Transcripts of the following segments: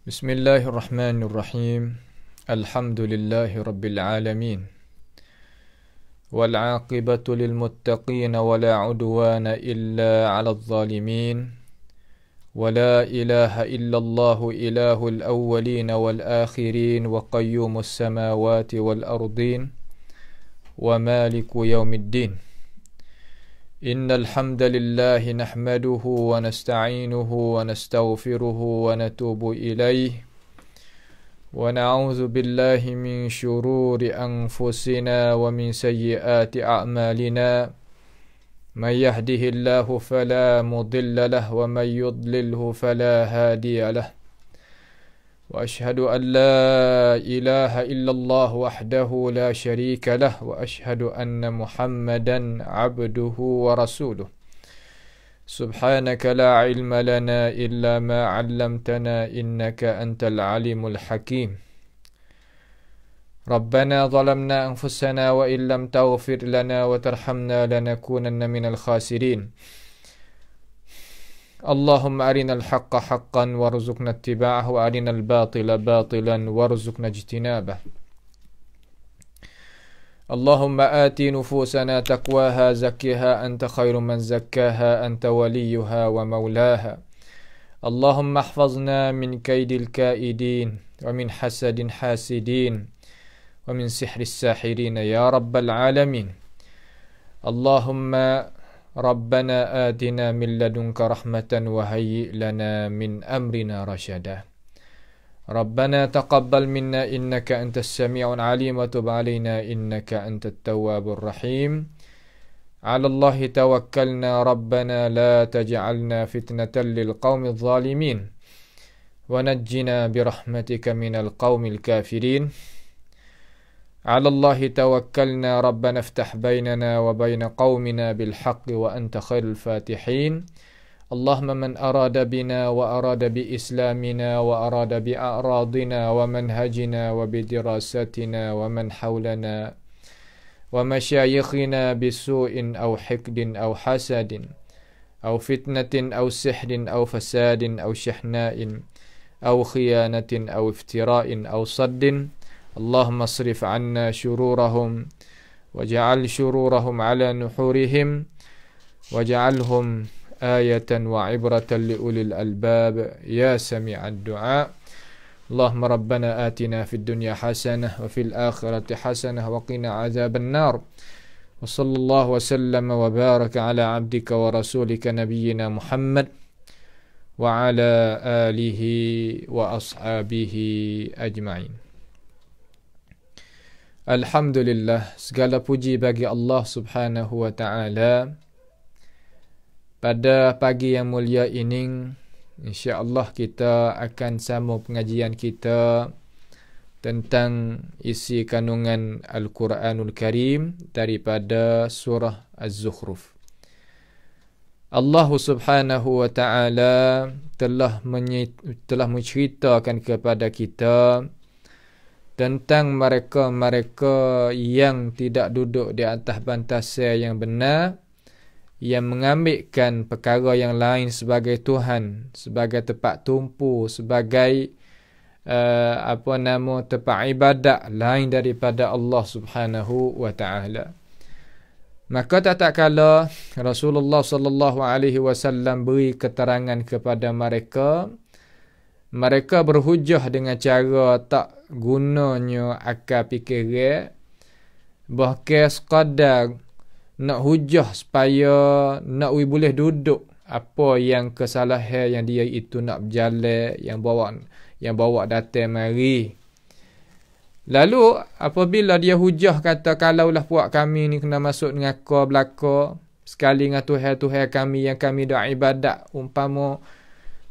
Bismillahirrahmanirrahim. Alhamdulillahi rabbil alamin. Wal 'aqibatu lil muttaqin wa la 'udwana illa 'alal zalimin. Wa la ilaha illallah ilahul awwalin wal akhirin wa qayyumus samawati wal ardin wa maliku yaumiddin. Innal hamdalillahi nahmaduhu wa nasta'inuhu wa nastaghfiruhu wa natubu ilayhi wa na'udzu billahi min shururi anfusina wa min sayyiati a'malina. May yahdihillahu fala mudilla lahu wa may yudlilhu fala hadiya lahu. Wa ashhadu an la ilaha illallah wahdahu la syarika lah wa ashhadu anna Muhammadan abduhu wa rasuluh. Subhanaka la ilma lana illa ma 'allamtana innaka antal alimul hakim. Rabbana zalamna anfusana wa illam taghfir lana wa tarhamna lanakunanna minal khasirin. Allahumma arinal haqqa haqqan warzuqna ittiba'ah wa arinal batila batilan warzuqna ijtinabah. Allahumma ati nufusana taqwaha zakkiha anta khairu man zakkaha anta waliyuha wa maulaha. Allahumma ihfazna min kaidil kaidin wa min hasadin hasidin wa min sihris sahirin ya rabbal alamin. Allahumma Rabbana atina min ladunka rahmatan wa hayyi' lana min amrina rasyada. Rabbana taqabbal minna innaka antas sami'ul 'alim wa tub 'alaina innaka antat tawwabur rahim. 'Ala Allahi tawakkalna rabbana la taj'alna fitnatan lil qaumidh zalimin wa najjina bi rahmatika minal qaumil kafirin. على الله توكلنا ربنا افتح بيننا وبين قومنا بالحق وأنت خير الفاتحين. اللهم من أراد بنا وأراد بإسلامنا وأراد بأعراضنا ومنهجنا وبدراستنا ومن حولنا ومشايخنا بسوء أو حقد أو حسد أو فتنة أو سحر أو فساد أو شحناء أو خيانة أو افتراء أو صد اللهم اصرف عنا شرورهم واجعل شرورهم على نحورهم واجعلهم آية وعبرة لأولي الألباب يا سميع الدعاء. اللهم ربنا آتنا في الدنيا حسنة وفي الآخرة حسنة وقنا عذاب النار. وصلى الله وسلم وبارك على عبدك ورسولك نبينا محمد وعلى آله وأصحابه أجمعين. Alhamdulillah, segala puji bagi Allah Subhanahu wa ta'ala. Pada pagi yang mulia ini, insya-Allah kita akan sambung pengajian kita tentang isi kandungan Al-Quranul Karim daripada surah Az-Zukhruf. Allah Subhanahu wa ta'ala telah menceritakan kepada kita tentang mereka-mereka yang tidak duduk di atas bantasan yang benar, yang mengambilkan perkara yang lain sebagai Tuhan, sebagai tempat tumpu, sebagai tempat ibadat lain daripada Allah Subhanahu wa ta'ala. Maka tak kala Rasulullah sallallahu alaihi wasallam beri keterangan kepada mereka, mereka berhujah dengan cara tak gunanya akal fikiran, bahkan sekadar nak hujah supaya nak boleh duduk apa yang kesalahan yang dia itu nak berjalan, yang bawa datang mari. Lalu apabila dia hujah kata kalaulah puak kami ni kena masuk dengan kau belaka sekali dengan Tuhan kami yang kami dak ibadat, umpama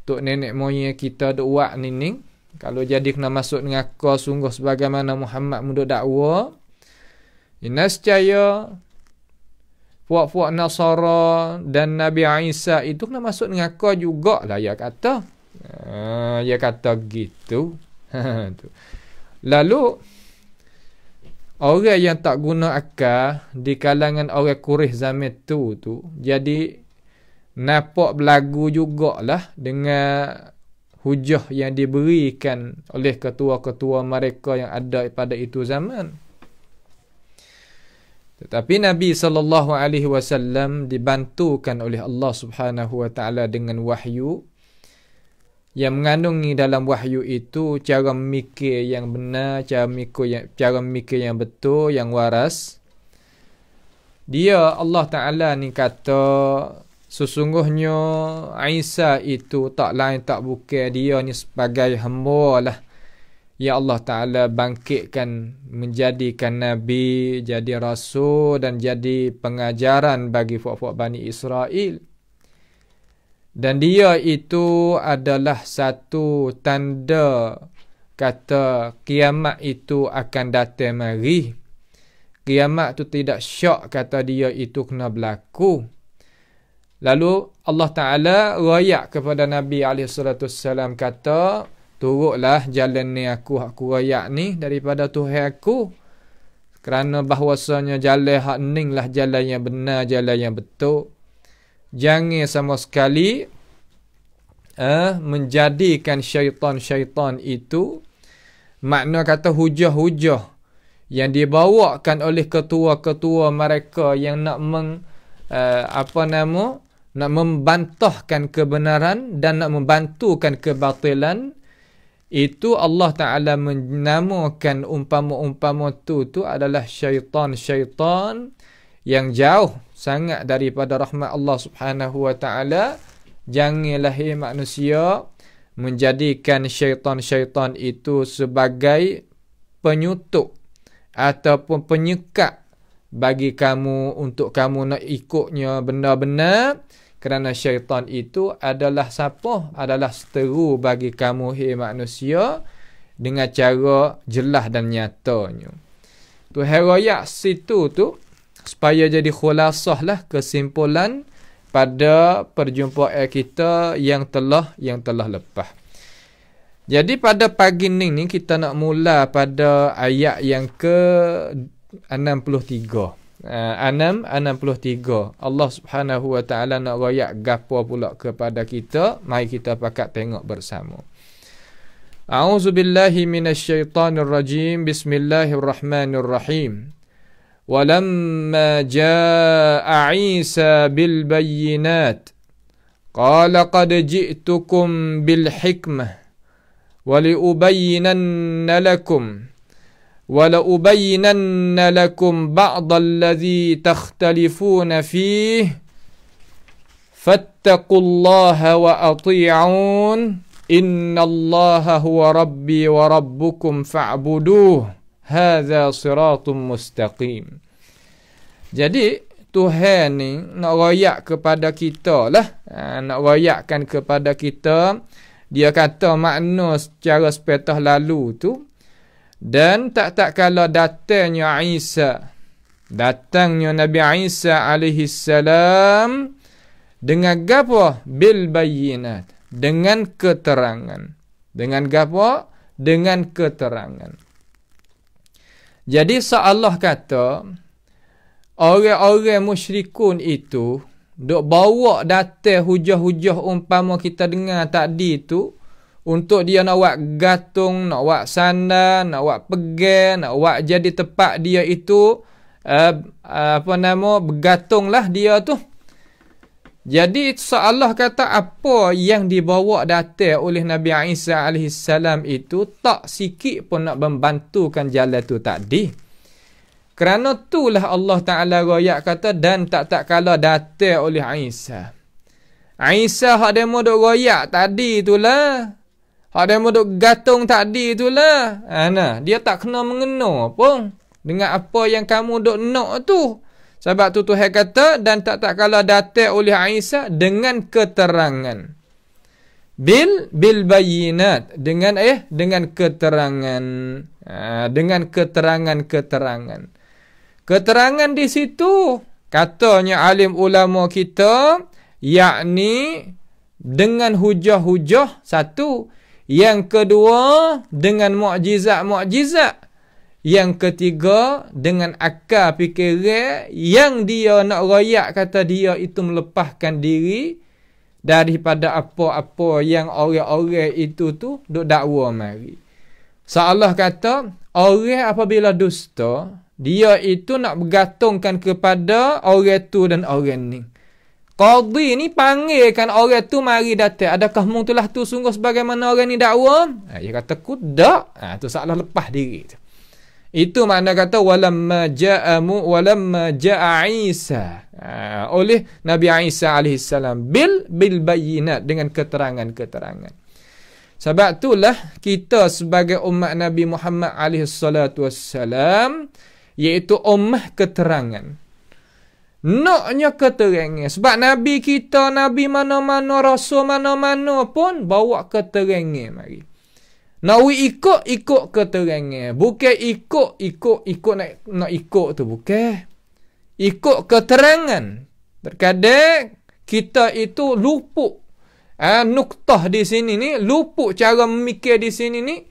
tok nenek moyang kita duk buat ni, kalau jadi kena masuk dengan kau sungguh sebagaimana Muhammad muduk dakwa, nescaya puak-puak Nasara dan Nabi Isa itu kena masuk dengan kau jugalah, ya kata. Ya kata gitu. Lalu orang yang tak guna akal di kalangan orang Quraisy zaman tu jadi nampak berlagu jugalah dengan hujah yang diberikan oleh ketua-ketua mereka yang ada pada itu zaman. Tetapi Nabi SAW dibantukan oleh Allah Subhanahu wa taala dengan wahyu yang mengandungi dalam wahyu itu cara memikir yang benar, cara memikir yang betul, yang waras. Dia Allah Taala ni kata sesungguhnya Isa itu tak lain tak bukan dia ni sebagai hamba lah ya Allah Ta'ala bangkitkan menjadikan Nabi, jadi Rasul dan jadi pengajaran bagi fuak-fuak Bani Israel. Dan dia itu adalah satu tanda kata kiamat itu akan datang mari. Kiamat tu tidak syak kata dia itu kena berlaku. Lalu Allah Ta'ala rayak kepada Nabi SAW kata, turutlah jalan ni aku rayak ni daripada Tuhan aku. Kerana bahawasanya jalan hak ning lah jalan yang benar, jalan yang betul. Jangan sama sekali menjadikan syaitan-syaitan itu, makna kata hujah-hujah yang dibawakan oleh ketua-ketua mereka yang nak nak membantahkan kebenaran dan nak membantukan kebatilan, itu Allah Ta'ala menamakan umpama-umpama tu adalah syaitan-syaitan yang jauh sangat daripada rahmat Allah Subhanahu wa Ta'ala. Janganlah manusia menjadikan syaitan-syaitan itu sebagai penyutuk ataupun penyekat bagi kamu untuk kamu nak ikutnya benar-benar. Kerana syaitan itu adalah siapa? Adalah seteru bagi kamu, manusia, dengan cara jelas dan nyatanya. Tuhan royak situ tu supaya jadi khulasah lah kesimpulan pada perjumpaan kita yang telah lepas. Jadi pada pagi ni kita nak mula pada ayat yang ke 63. 63. Allah Subhanahu wa taala nak royak gapo pula kepada kita. Mari kita pakat tengok bersama. A'udzubillahi minasyaitonir rajim. Bismillahirrahmanirrahim. Walamma jaa'a Isa bil bayyinat qala qad ji'tukum bil hikmah wa liubayyinanna lakum وَلَأُبَيِّنَنَّ لَكُمْ بَعْضَ الَّذِي تَخْتَلِفُونَ فِيهِ فَاتَّقُوا اللَّهَ وَأَطِيعُونَ إِنَّ اللَّهَ هُوَ رَبِّي وَرَبُّكُمْ فَاعْبُدُوهُ هَذَا صِرَاطٌ مُسْتَقِيمٌ. Jadi Tuhan ni nak royak kepada kita lah, nak royakkan kepada kita. Dia kata makna secara sepatah lalu tu, dan tak kala datangnya Nabi Isa alaihi salam dengan gapo? Bil bayyinat, dengan keterangan. Dengan gapo? Dengan keterangan. Jadi Allah kata orang-orang musyrikun itu dok bawa datang hujah-hujah umpama kita dengar tadi tu, untuk dia nak buat gantung, nak buat sandal, nak buat pegang, nak buat jadi tempat dia itu bergantunglah dia tu. Jadi Allah kata apa yang dibawa datang oleh Nabi Isa AS itu tak sikit pun nak membantukan jalan tu tadi. Kerana itulah Allah Ta'ala royak kata dan tak kala datang oleh Isa. Isa hak demo dok royak tadi itulah. Hak demo duk gantung tadi itulah. Dia tak kena mengena pun dengan apa yang kamu duk nak tu. Sebab tu Tuhan kata dan tak kala datang oleh Isa dengan keterangan. Bil bayyinat, dengan keterangan. Dengan keterangan. Keterangan di situ katanya alim ulama kita, yakni dengan hujah-hujah satu. Yang kedua dengan mukjizat-mukjizat. Yang ketiga dengan akal fikiran yang dia nak royak kata dia itu melepaskan diri daripada apa-apa yang orang-orang itu tu duk dakwa mari. Allah kata, orang apabila dusta, dia itu nak bergantungkan kepada orang tu dan orang ni. Qadhi ni panggilkan orang tu mari datang. Adakah mung telah tu sungguh sebagaimana orang ni dakwa? Dia kata kudak. Tu salah lepas diri tu. Itu makna kata walamma ja'a Isa. Oleh Nabi Isa AS bil bayyinat, dengan keterangan-keterangan. Sebab itulah kita sebagai umat Nabi Muhammad AS, iaitu ummah keterangan. Naknya keterangan. Sebab Nabi kita, Nabi mana-mana, Rasul mana-mana pun bawa keterangan mari. Nak ikut keterangan. Bukan ikut nak ikut tu. Bukan. Ikut keterangan. Terkadang kita itu luput. Nuktah di sini ni, luput cara memikir di sini ni,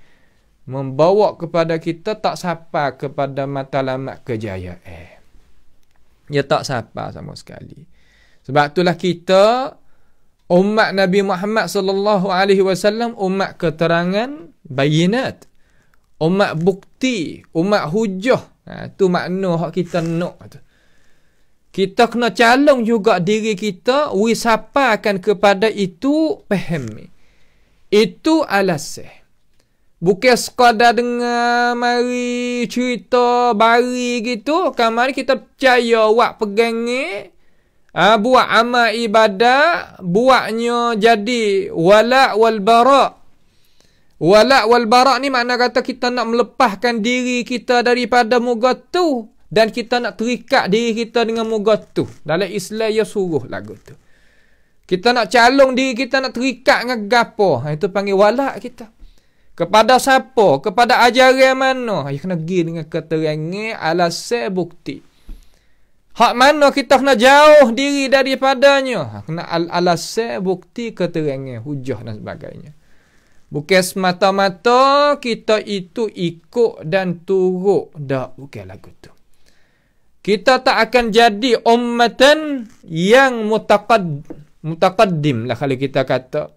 membawa kepada kita tak sampai kepada matlamat kejayaan. Dia tak sapa sama sekali. Sebab itulah kita umat Nabi Muhammad sallallahu alaihi wasallam umat keterangan, bayinat, umat bukti, umat hujah. Tu makna hak kita nak tu. Kita kena calon juga diri kita wisapakan kepada itu, fahami. Itu alasan. Bukan sekadar dengar mari cerita bari gitu, kamari kita percaya wak pegangnya, buat amal ibadah, buatnya jadi wala' wal bara'. Wala' wal bara' ni makna kata kita nak melepaskan diri kita daripada muka tu, dan kita nak terikat diri kita dengan muka tu. Dalam Islam ya suruh lagu tu. Kita nak calon diri kita nak terikat dengan gapo. Itu panggil wala' kita. Kepada siapa? Kepada ajaran mana? Ya kena pergi dengan keterangan, alasan, bukti. Hak mana kita kena jauh diri daripadanya? Kena alasan, bukti, keterangan, hujah dan sebagainya. Bukan semata-mata kita itu ikut dan turut. Tak, bukan lagu tu. Kita tak akan jadi ummatan yang mutaqaddim lah kalau kita kata.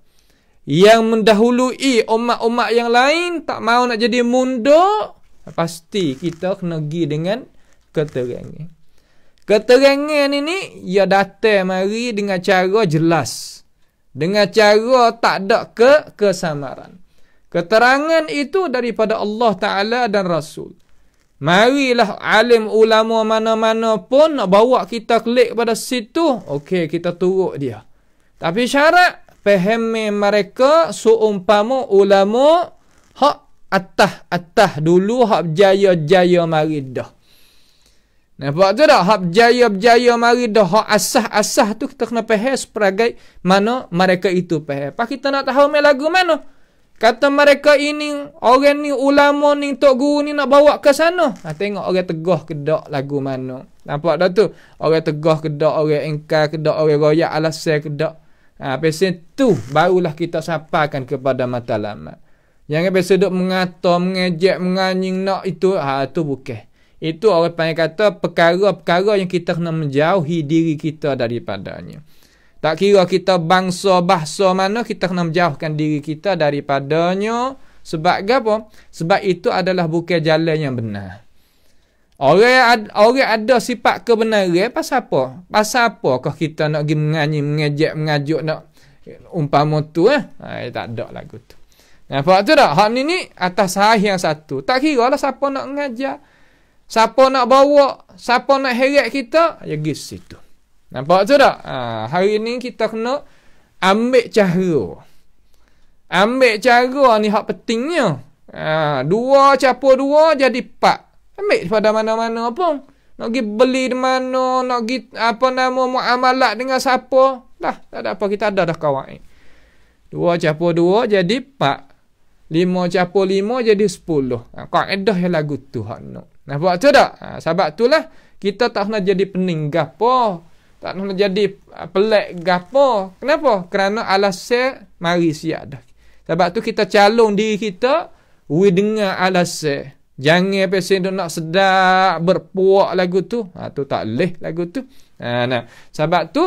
Yang mendahului umat-umat yang lain, tak mau nak jadi mundur, pasti kita kena pergi dengan keterangan. Keterangan ini, ia datang mari dengan cara jelas. Dengan cara tak ada kesamaran. Keterangan itu daripada Allah Ta'ala dan Rasul. Marilah alim ulama mana-mana pun nak bawa kita klik pada situ, okey, kita turut dia. Tapi syarat, fahami mereka seumpama ulama hak atah dulu, hak jaya-jaya mari dah. Nampak tu tak? Hak jaya-jaya mari dah, hak asah-asah tu kita kena faham sebagai mana mereka itu faham. Pak kita nak tahu lagu mana? Kata mereka ini, orang ni ulama ni, tok guru ni nak bawa ke sana. Tengok orang tegah ke dak lagu mana. Nampak dah tu? Orang tegah ke dak, orang engkar ke dak, orang royak alasan ke dak. Pasal tu barulah kita sampaikan kepada matlamat. Jangan pasal duk mengata, mengejek, menganying nak itu, tu bukan. Itu orang panggil kata perkara-perkara yang kita kena menjauhi diri kita daripadanya. Tak kira kita bangsa, bahasa mana, kita kena menjauhkan diri kita daripadanya. Sebab apa? Sebab itu adalah bukan jalan yang benar. Orang ada sifat kebenaran pasal apa? Pasal apakah kita nak pergi menyanyi, mengejek, mengajuk nak umpama tu tak ada lagu tu. Nampak tu tak? Hak ni atas sahih yang satu. Tak kira lah siapa nak mengajar, siapa nak bawa, siapa nak heret kita, ya pergi situ. Nampak tu tak? Hari ni kita kena ambil cara. Ambil cara ni hak pentingnya. 2 campur 2 jadi 4. Ambil pada mana-mana pun. Nak pergi beli di mana, nak pergi muamalat dengan siapa. Dah, tak ada apa, kita ada dah kawan. 2 campur 2 jadi 4. 5 campur 5 jadi 10. Kaedah yang lagu tu hak nak. Nampak tu tak? Sebab itulah kita tak nak jadi pening gapo. Tak nak jadi pelik gapo. Kenapa? Kerana alasan mari siap dah. Sebab tu kita calon diri kita dengar alasan. Jangan pasal nak sedap berpuak lagu tu. Tu tak leh lagu tu. Sebab tu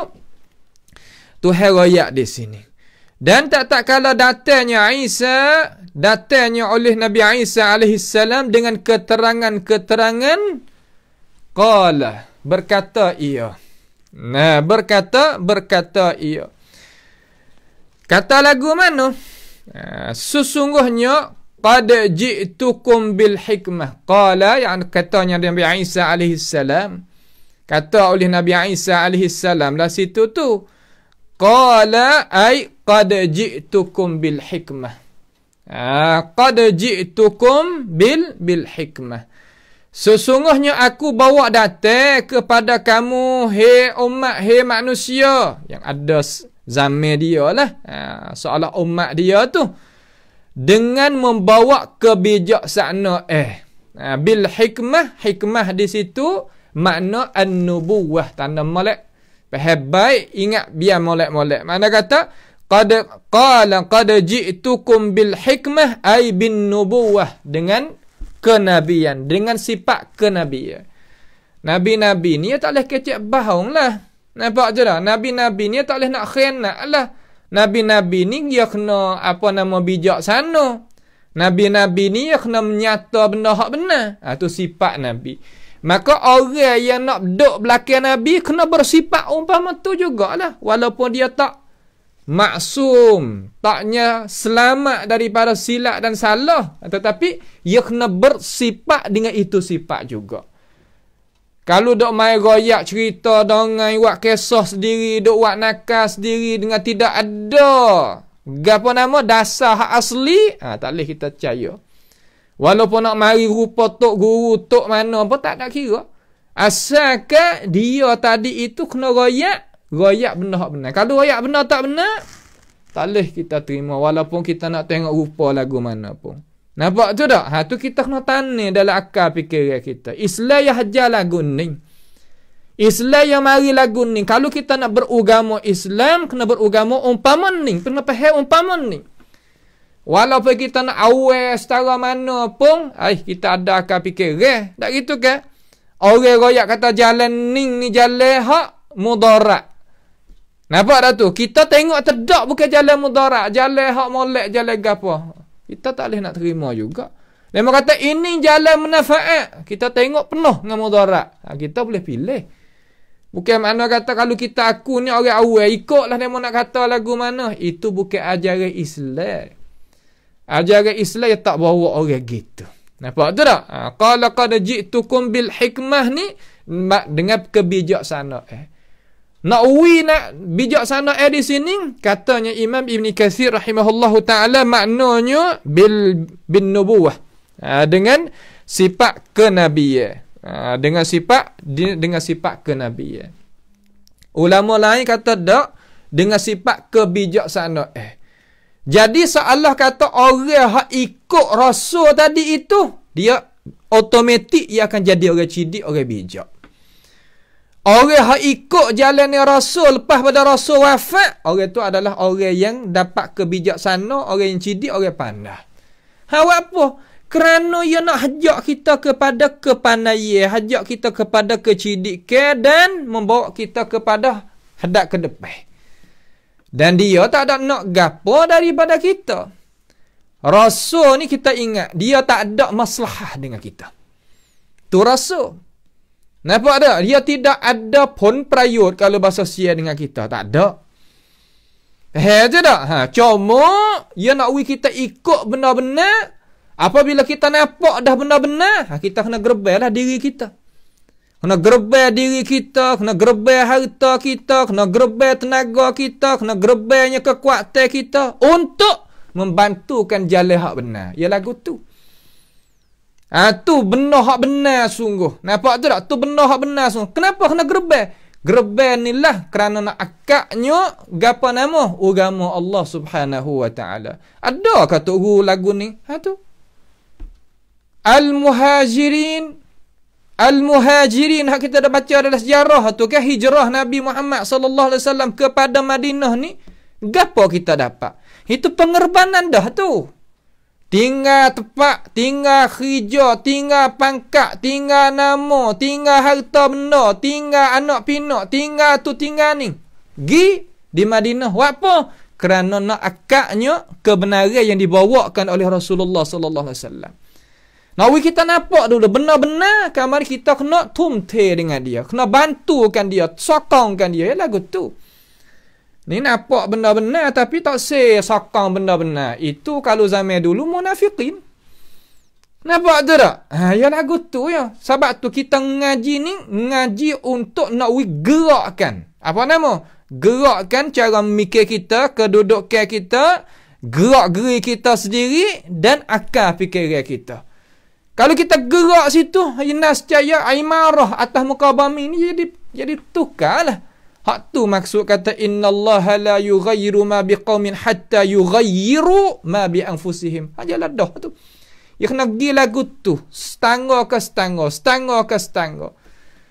Tuhan royak di sini. Dan tak kala datangnya oleh Nabi Isa alaihissalam dengan keterangan-keterangan, qala, berkata ia. Nah, berkata ia. Kata lagu mana? Sesungguhnya qad ji'tukum bil hikmah. Qala, yang katanya Nabi Isa alaihissalam. Kata oleh Nabi Isa alaihissalam lah situ tu. Qala ay qad ji'tukum bil hikmah. Qad ji'tukum bil hikmah. Sesungguhnya aku bawa datang kepada kamu, hei umat, hei manusia. Yang ada zaman dia lah. Seolah umat dia tu. Dengan membawa kebijaksanaan. Bil hikmah. Hikmah di situ makna an-nubuwah. Tanda molek. Baik, ingat biar molek-molek. Mana kata? Qad ji'tukum bil hikmah ay bin nubuwah. Dengan kenabian. Dengan sifat kenabian. Nabi-nabi ni tak boleh kecek bahong lah. Nampak je dah? Nabi-nabi ni tak boleh nak khianat lah. Nabi-nabi ni dia kena bijaksana. Nabi-nabi ni dia kena menyata benda hak benar. Tu sifat Nabi. Maka orang yang nak duduk belakang Nabi kena bersifat umpama tu jugalah. Walaupun dia tak maksum, taknya selamat daripada silap dan salah, tetapi dia kena bersifat dengan itu sifat juga. Kalau dok main royak cerita dongeng, buat kisah sendiri, dok buat nakal sendiri dengan tidak ada gapo nama dasar hak asli, tak boleh kita percaya. Walaupun nak mari rupa tok guru, tok mana pun tak nak kira. Asalkan dia tadi itu kena royak benar tak benar. Kalau royak benar tak benar, tak boleh kita terima walaupun kita nak tengok rupa lagu mana pun. Nampak tu tak? Tu kita kena tanam dalam akal fikiran kita. Islam yang hajar lagu ni. Islam yang mari lagu ni. Kalau kita nak beragama Islam, kena beragama umpama ni. Kena faham umpama ni. Walaupun kita nak awal setara mana pun, kita ada akal fikiran. Tak gitu kan? Orang royak kata jalan ni jalan hak mudarat. Nampak tak tu? Kita tengok terdak bukan jalan mudarat, jalan hak molek, jalan gapo. Kita tak boleh nak terima juga. Memang kata ini jalan manfaat. Kita tengok penuh dengan mudarat. Kita boleh pilih. Bukan mana kata kalau kita aku ni orang awal, ikutlah dia nak kata lagu mana. Itu bukan ajaran Islam. Ajaran Islam yang tak bawa orang gitu. Nampak tu tak? Qala qad ji'tukum bil hikmah ni dengan kebijaksanaan. Nak bijaksana di sini katanya Imam Ibn Katsir rahimahullahu taala maknanya bin nubuwah. Dengan sifat kenabian. Dengan sifat kenabian. Ulama lain kata tak dengan sifat kebijaksanaan. Jadi seolah kata orang hak ikut rasul tadi itu, dia automatik ia akan jadi orang cerdik, orang bijak. Orang yang ikut jalan Rasul lepas pada Rasul wafat, orang itu adalah orang yang dapat kebijaksana, orang yang cerdik, orang pandai. Apa? Kerana ia nak hajak kita kepada kepandaian, hajak kita kepada kecerdikan dan membawa kita kepada hadap ke depan. Dan dia tak ada nak gapo daripada kita. Rasul ni kita ingat, dia tak ada masalah dengan kita. Tu Rasul. Nampak tak? Dia tidak ada pun prayut kalau bahasa sia dengan kita. Tak ada. Je tak? Cuma, dia nak kita ikut benar-benar. Apabila kita nampak dah benar-benar, kita kena gerbailah diri kita. Kena gerbai diri kita, kena gerbai harta kita, kena gerbai tenaga kita, kena gerbainya kekuatan kita untuk membantukan jalan hak benar. Ya lagu tu. Tu benar hak benar sungguh. Nampak tu tak? Tu benar hak benar sungguh. Kenapa kena gerbai? Gerbai ni lah kerana nak akaknya gapa nama? Agama Allah Subhanahu wa taala. Ada kata guru lagu ni? Tu. Al-Muhajirin hak kita dah baca dalam sejarah tu kan, hijrah Nabi Muhammad sallallahu alaihi wasallam kepada Madinah ni, gapo kita dapat? Itu pengorbanan dah tu. Tinggal tempat, tinggal kerja, tinggal pangkat, tinggal nama, tinggal harta benda, tinggal anak pinak, tinggal tu tinggal ni. di Madinah. Apa? Kerana nak akaknya kebenaran yang dibawakan oleh Rasulullah sallallahu alaihi wasallam. Nawi kita nampak dulu benar-benar kamar kita kena tumte dengan dia, kena bantukan dia, sokongkan dia. Ya lagu tu. Ni nampak benar-benar tapi tak sokong benar-benar. Itu kalau zaman dulu munafikin. Nampak tu tak? Ya lagu tu ya. Sebab tu kita ngaji ni, ngaji untuk nak gerakkan. Apa nama? Gerakkan cara mikir kita, kedudukan kita, gerak-geri kita sendiri dan akal fikiran kita. Kalau kita gerak situ, nascaya imarah atas muka bumi ni jadi tukarlah. Hak tu maksud kata innallaha la yughayyiru ma biqaumin hatta yughayyiru ma bi anfusihim. Ajalah dah tu. Ya kena pergi lagu tu, setangga ke setangga, setangga ke setangga.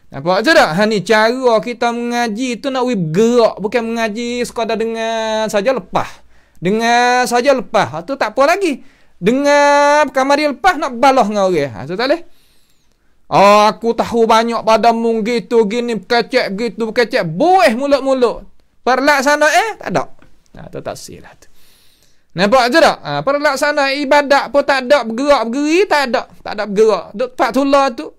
Nampak tak? Ni cara kita mengaji tu nak gerak, bukan mengaji sekadar dengar saja lepas. Dengar saja lepas. Tu tak apa lagi. Dengar kamar dia lepas nak balas dengan orang. Tu tak boleh. Aku tahu banyak padamu gitu gini berkecek gitu berkecek. Buih mulut-mulut. Perlaksana tak ada. Tu tak silah tu. Nampak je tak? Perlaksana ibadat pun tak ada, bergerak-bergeri tak ada. Tak ada bergerak. Duk tempat tulah tu.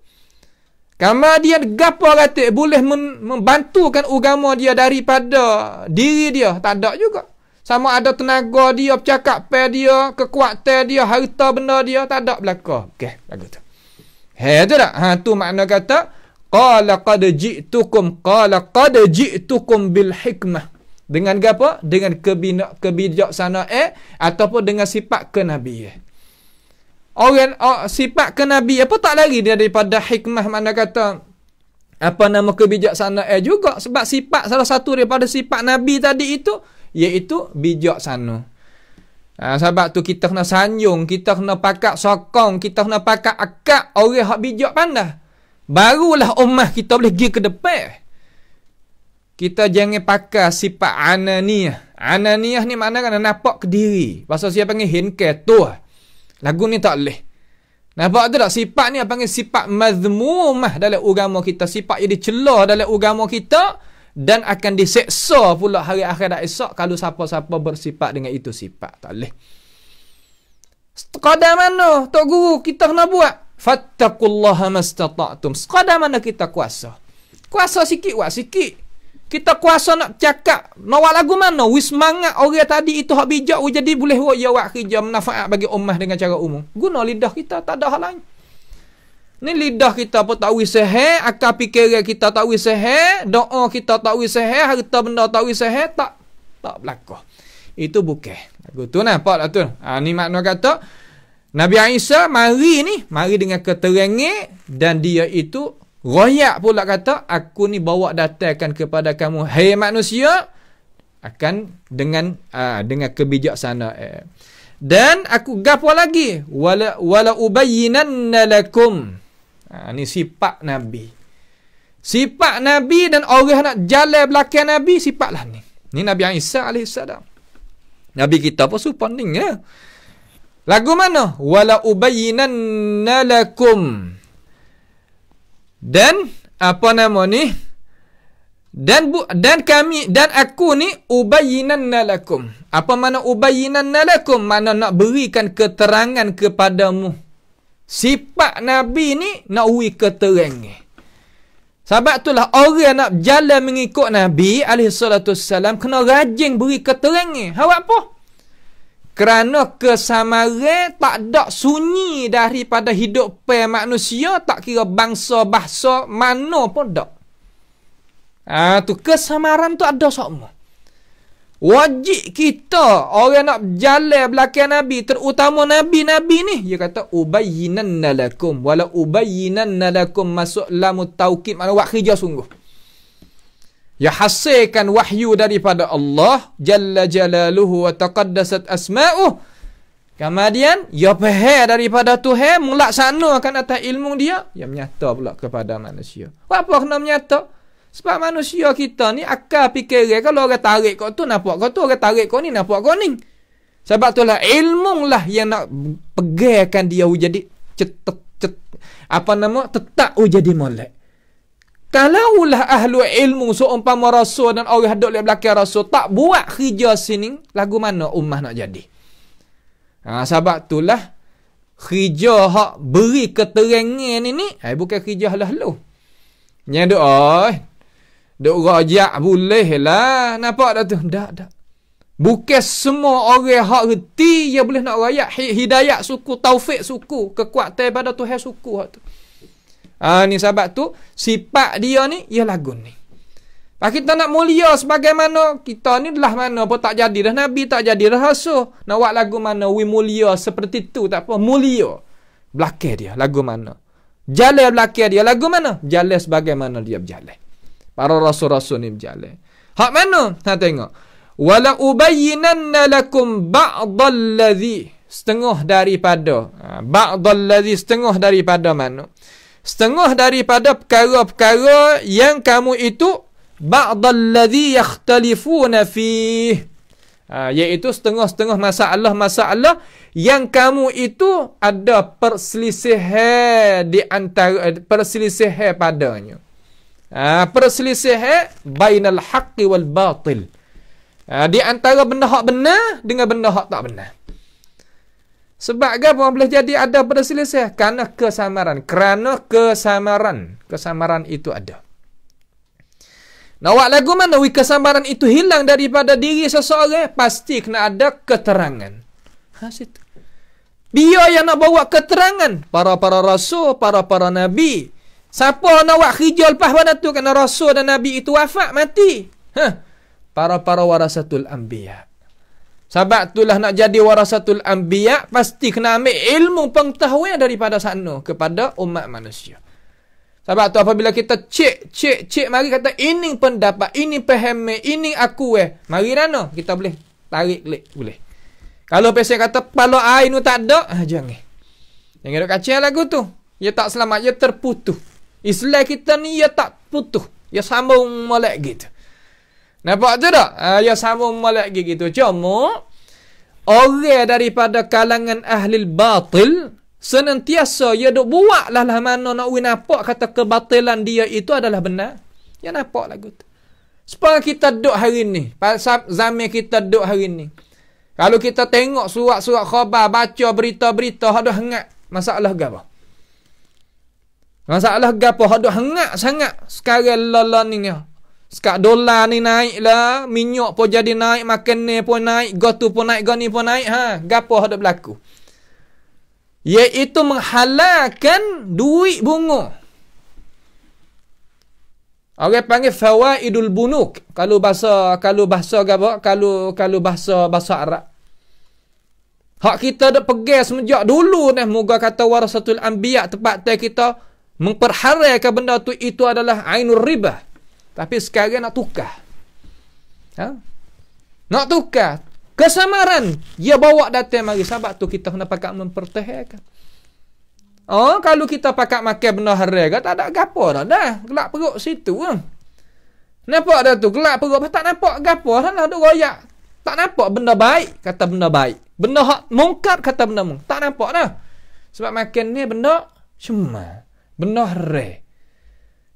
Kamar dia gapo kata boleh membantukan agama dia daripada diri dia. Tak ada juga. Sama ada tenaga dia, percakapan dia, kekuatan dia, harta benda dia, tak ada belaka. Okey, lagu tu. Tu tak? Tu makna kata qala qad ji'tukum bil hikmah. Dengan apa? Dengan kebijaksanaan ataupun dengan sifat kenabian. Orang sifat kenabian apa tak lari dia daripada hikmah, makna kata apa nama kebijaksanaan juga, sebab sifat salah satu daripada sifat nabi tadi itu iaitu bijaksana. Sebab tu kita kena sanjung, kita kena pakak sokong, kita kena pakak akak orang hak bijak pandai. Barulah ummah kita boleh pergi ke depan. Kita jangan pakai sifat ananiyah. Ananiyah ni makna kan nampak ke diri. Pasal saya panggil hinke tu. Lagu ni tak boleh. Nampak tu tak? Sifat ni panggil sifat mazmumah dalam agama kita. Sifat yang dicela dalam agama kita. Dan akan diseksa pula hari akhirat esok kalau siapa-siapa bersifat dengan itu sifat. Tak boleh. Sekadar mana Tok Guru kita kena buat? Fattaqullaha mastata'tum. Sekadar mana kita kuasa? Kuasa sikit buat sikit. Kita kuasa nak cakap. Nak buat lagu mana? Wis semangat orang tadi itu hak bijak jadi boleh buat ya buat kerja manfaat bagi ummah dengan cara umum. Guna lidah kita, tak ada hal lain. Ni lidah kita pun tak wisah, akal fikiran kita tak wisah, doa kita tak wisah, harta benda tak wisah, tak berlaku. Itu bukan. Lagu tu nampak tak tu? Ni makna kata Nabi Isa mari dengan keterangan dan dia itu royak pula kata aku ni bawa datangkan kepada kamu hai manusia akan dengan kebijaksanaan. Dan aku gapo lagi? Wala ubayyinanna lakum. Ni sifat Nabi. Sifat Nabi dan orang nak jalan belakang Nabi, sifatlah ni. Ni Nabi Isa AS. Nabi kita pun supanding ya. Lagu mana? Wala ubayyinanna lakum. Dan apa nama ni? Dan aku ni ubayyinanna lakum. Apa mana ubayyinanna lakum? Mana nak berikan keterangan kepadamu. Sifat Nabi ni nak uwi keterangan. Sebab itulah orang nak berjalan mengikut Nabi alaihissalam kena rajin beri keterangan. Awak apa? Kerana kesamaran tak ada sunyi daripada hidup manusia, tak kira bangsa bahasa mana pun tak. Tu kesamaran tu ada semua. Wajib kita orang nak berjalan belakang Nabi, terutama Nabi-Nabi ni, dia kata ubayyinanna lakum wala ubayyinanna lakum, masuk lamut taukid, makna buat kerja sungguh. Ya hasilkan wahyu daripada Allah Jalla Jalaluhu wa taqaddasat asma'uh. Kemudian ya faham daripada Tuhan, melaksanakan atas ilmu dia, ya menyata pula kepada manusia. Apa kena menyata? Sebab manusia kita ni akal fikiran, kalau orang tarik kau tu nampak kau tu, orang tarik kau ni nampak kau ni. Sebab itulah ilmu lah yang nak pegangkan dia jadi tetap jadi molek. Kalaulah ahlu ilmu seumpama rasul dan orang hadap di belakang rasul tak buat kerja sini, lagu mana ummah nak jadi? Sebab itulah kerja hak beri keterangan ini bukan kerja halah-haluh. Nya duk rajak boleh lah. Nampak dah tu? Tak. Bukan semua orang hak reti dia boleh nak rajak hidayah suku, taufik suku, kekuatan pada Tuhan suku hak tu. Ni sebab tu sifat dia ni ia lagu ni. Pak kita nak mulia sebagaimana kita ni dah mana pun tak jadi dah nabi, tak jadi dah rasul. Nak buat lagu mana wi mulia seperti tu tak apa, mulia. Belakang dia lagu mana? Jalan belakang dia lagu mana? Jalan sebagaimana dia berjalan. Para rasul-rasul ni berjalan. Hak mana? Tengok. Wala ubayyinanna lakum ba'dalladhi, setengah daripada ba'dalladhi, setengah daripada mana? Setengah daripada perkara-perkara yang kamu itu ba'dalladhi yakhtalifuna fih, iaitu setengah-setengah masalah-masalah yang kamu itu ada perselisihan di antara perselisihan padanya. Perselisihan bainal haqqi wal batil, di antara benda hak benar dengan benda hak tak benar. Sebab apa boleh jadi ada perselisihan? Kerana kesamaran. Kesamaran itu ada. Nak buat lagu mana kesamaran itu hilang daripada diri seseorang, pasti kena ada keterangan. Situ. Biar yang nak bawa keterangan, para rasul, para nabi. Siapa nak buat kerja lepas pada tu kerana rasul dan nabi itu wafat, mati? Para warasatul anbiya. Sebab itulah nak jadi warasatul anbiya, pasti kena ambil ilmu pengetahuan daripada sana kepada umat manusia. Sebab tu apabila kita cek, mari kata ini pendapat, ini faham, ini aku mari rana kita boleh tarik klik boleh. Kalau pesen kata kepala air nu tak ada, jangan. Jangan duk kacau lagu tu. Ia tak selamat, ia terputus. Islam kita ni ia tak putus. Ia sambung molek gitu. Nampak tu tak? Ia sambung molek gitu. Cuma orang daripada kalangan ahli batil senantiasa ia duk buat lah mana nak nampak kata kebatilan dia itu adalah benar. Ya nampak lagu tu. Supaya kita duk hari ni, zaman kita duk hari ni. Kalau kita tengok surat-surat khabar, baca berita-berita hak dah hangat, masalah gapo? Masalah gapo hak dah hangat sangat sekarang lala ni. Sekarang dolar ni naik lah, minyak pun jadi naik, makan ni pun naik, gotu pun naik, gani pun naik, gapo hak dah berlaku? Iaitu menghalalkan duit bunga. Orang panggil fawaidul bunuk kalau bahasa apa? Kalau bahasa Arab. Hak kita dah pegang semenjak dulu ni, moga kata warasatul anbiya tempat kita memperharaikan benda tu itu adalah ainur riba. Tapi sekarang nak tukar. Nak tukar. Kesamaran. Dia bawa datang mari. Sebab tu kita kena pakai mempertahankan. Kalau kita pakai makan benda haram, tak ada gapo dah. Gelap perut situ. Nampak dah tu. Gelap perut. Tak nampak gapo dah. Duk royak. Tak nampak benda baik. Kata benda baik. Benda hak mungkar. Kata benda mungkar. Tak nampak dah. Sebab makan ni benda cuma. Benda haram.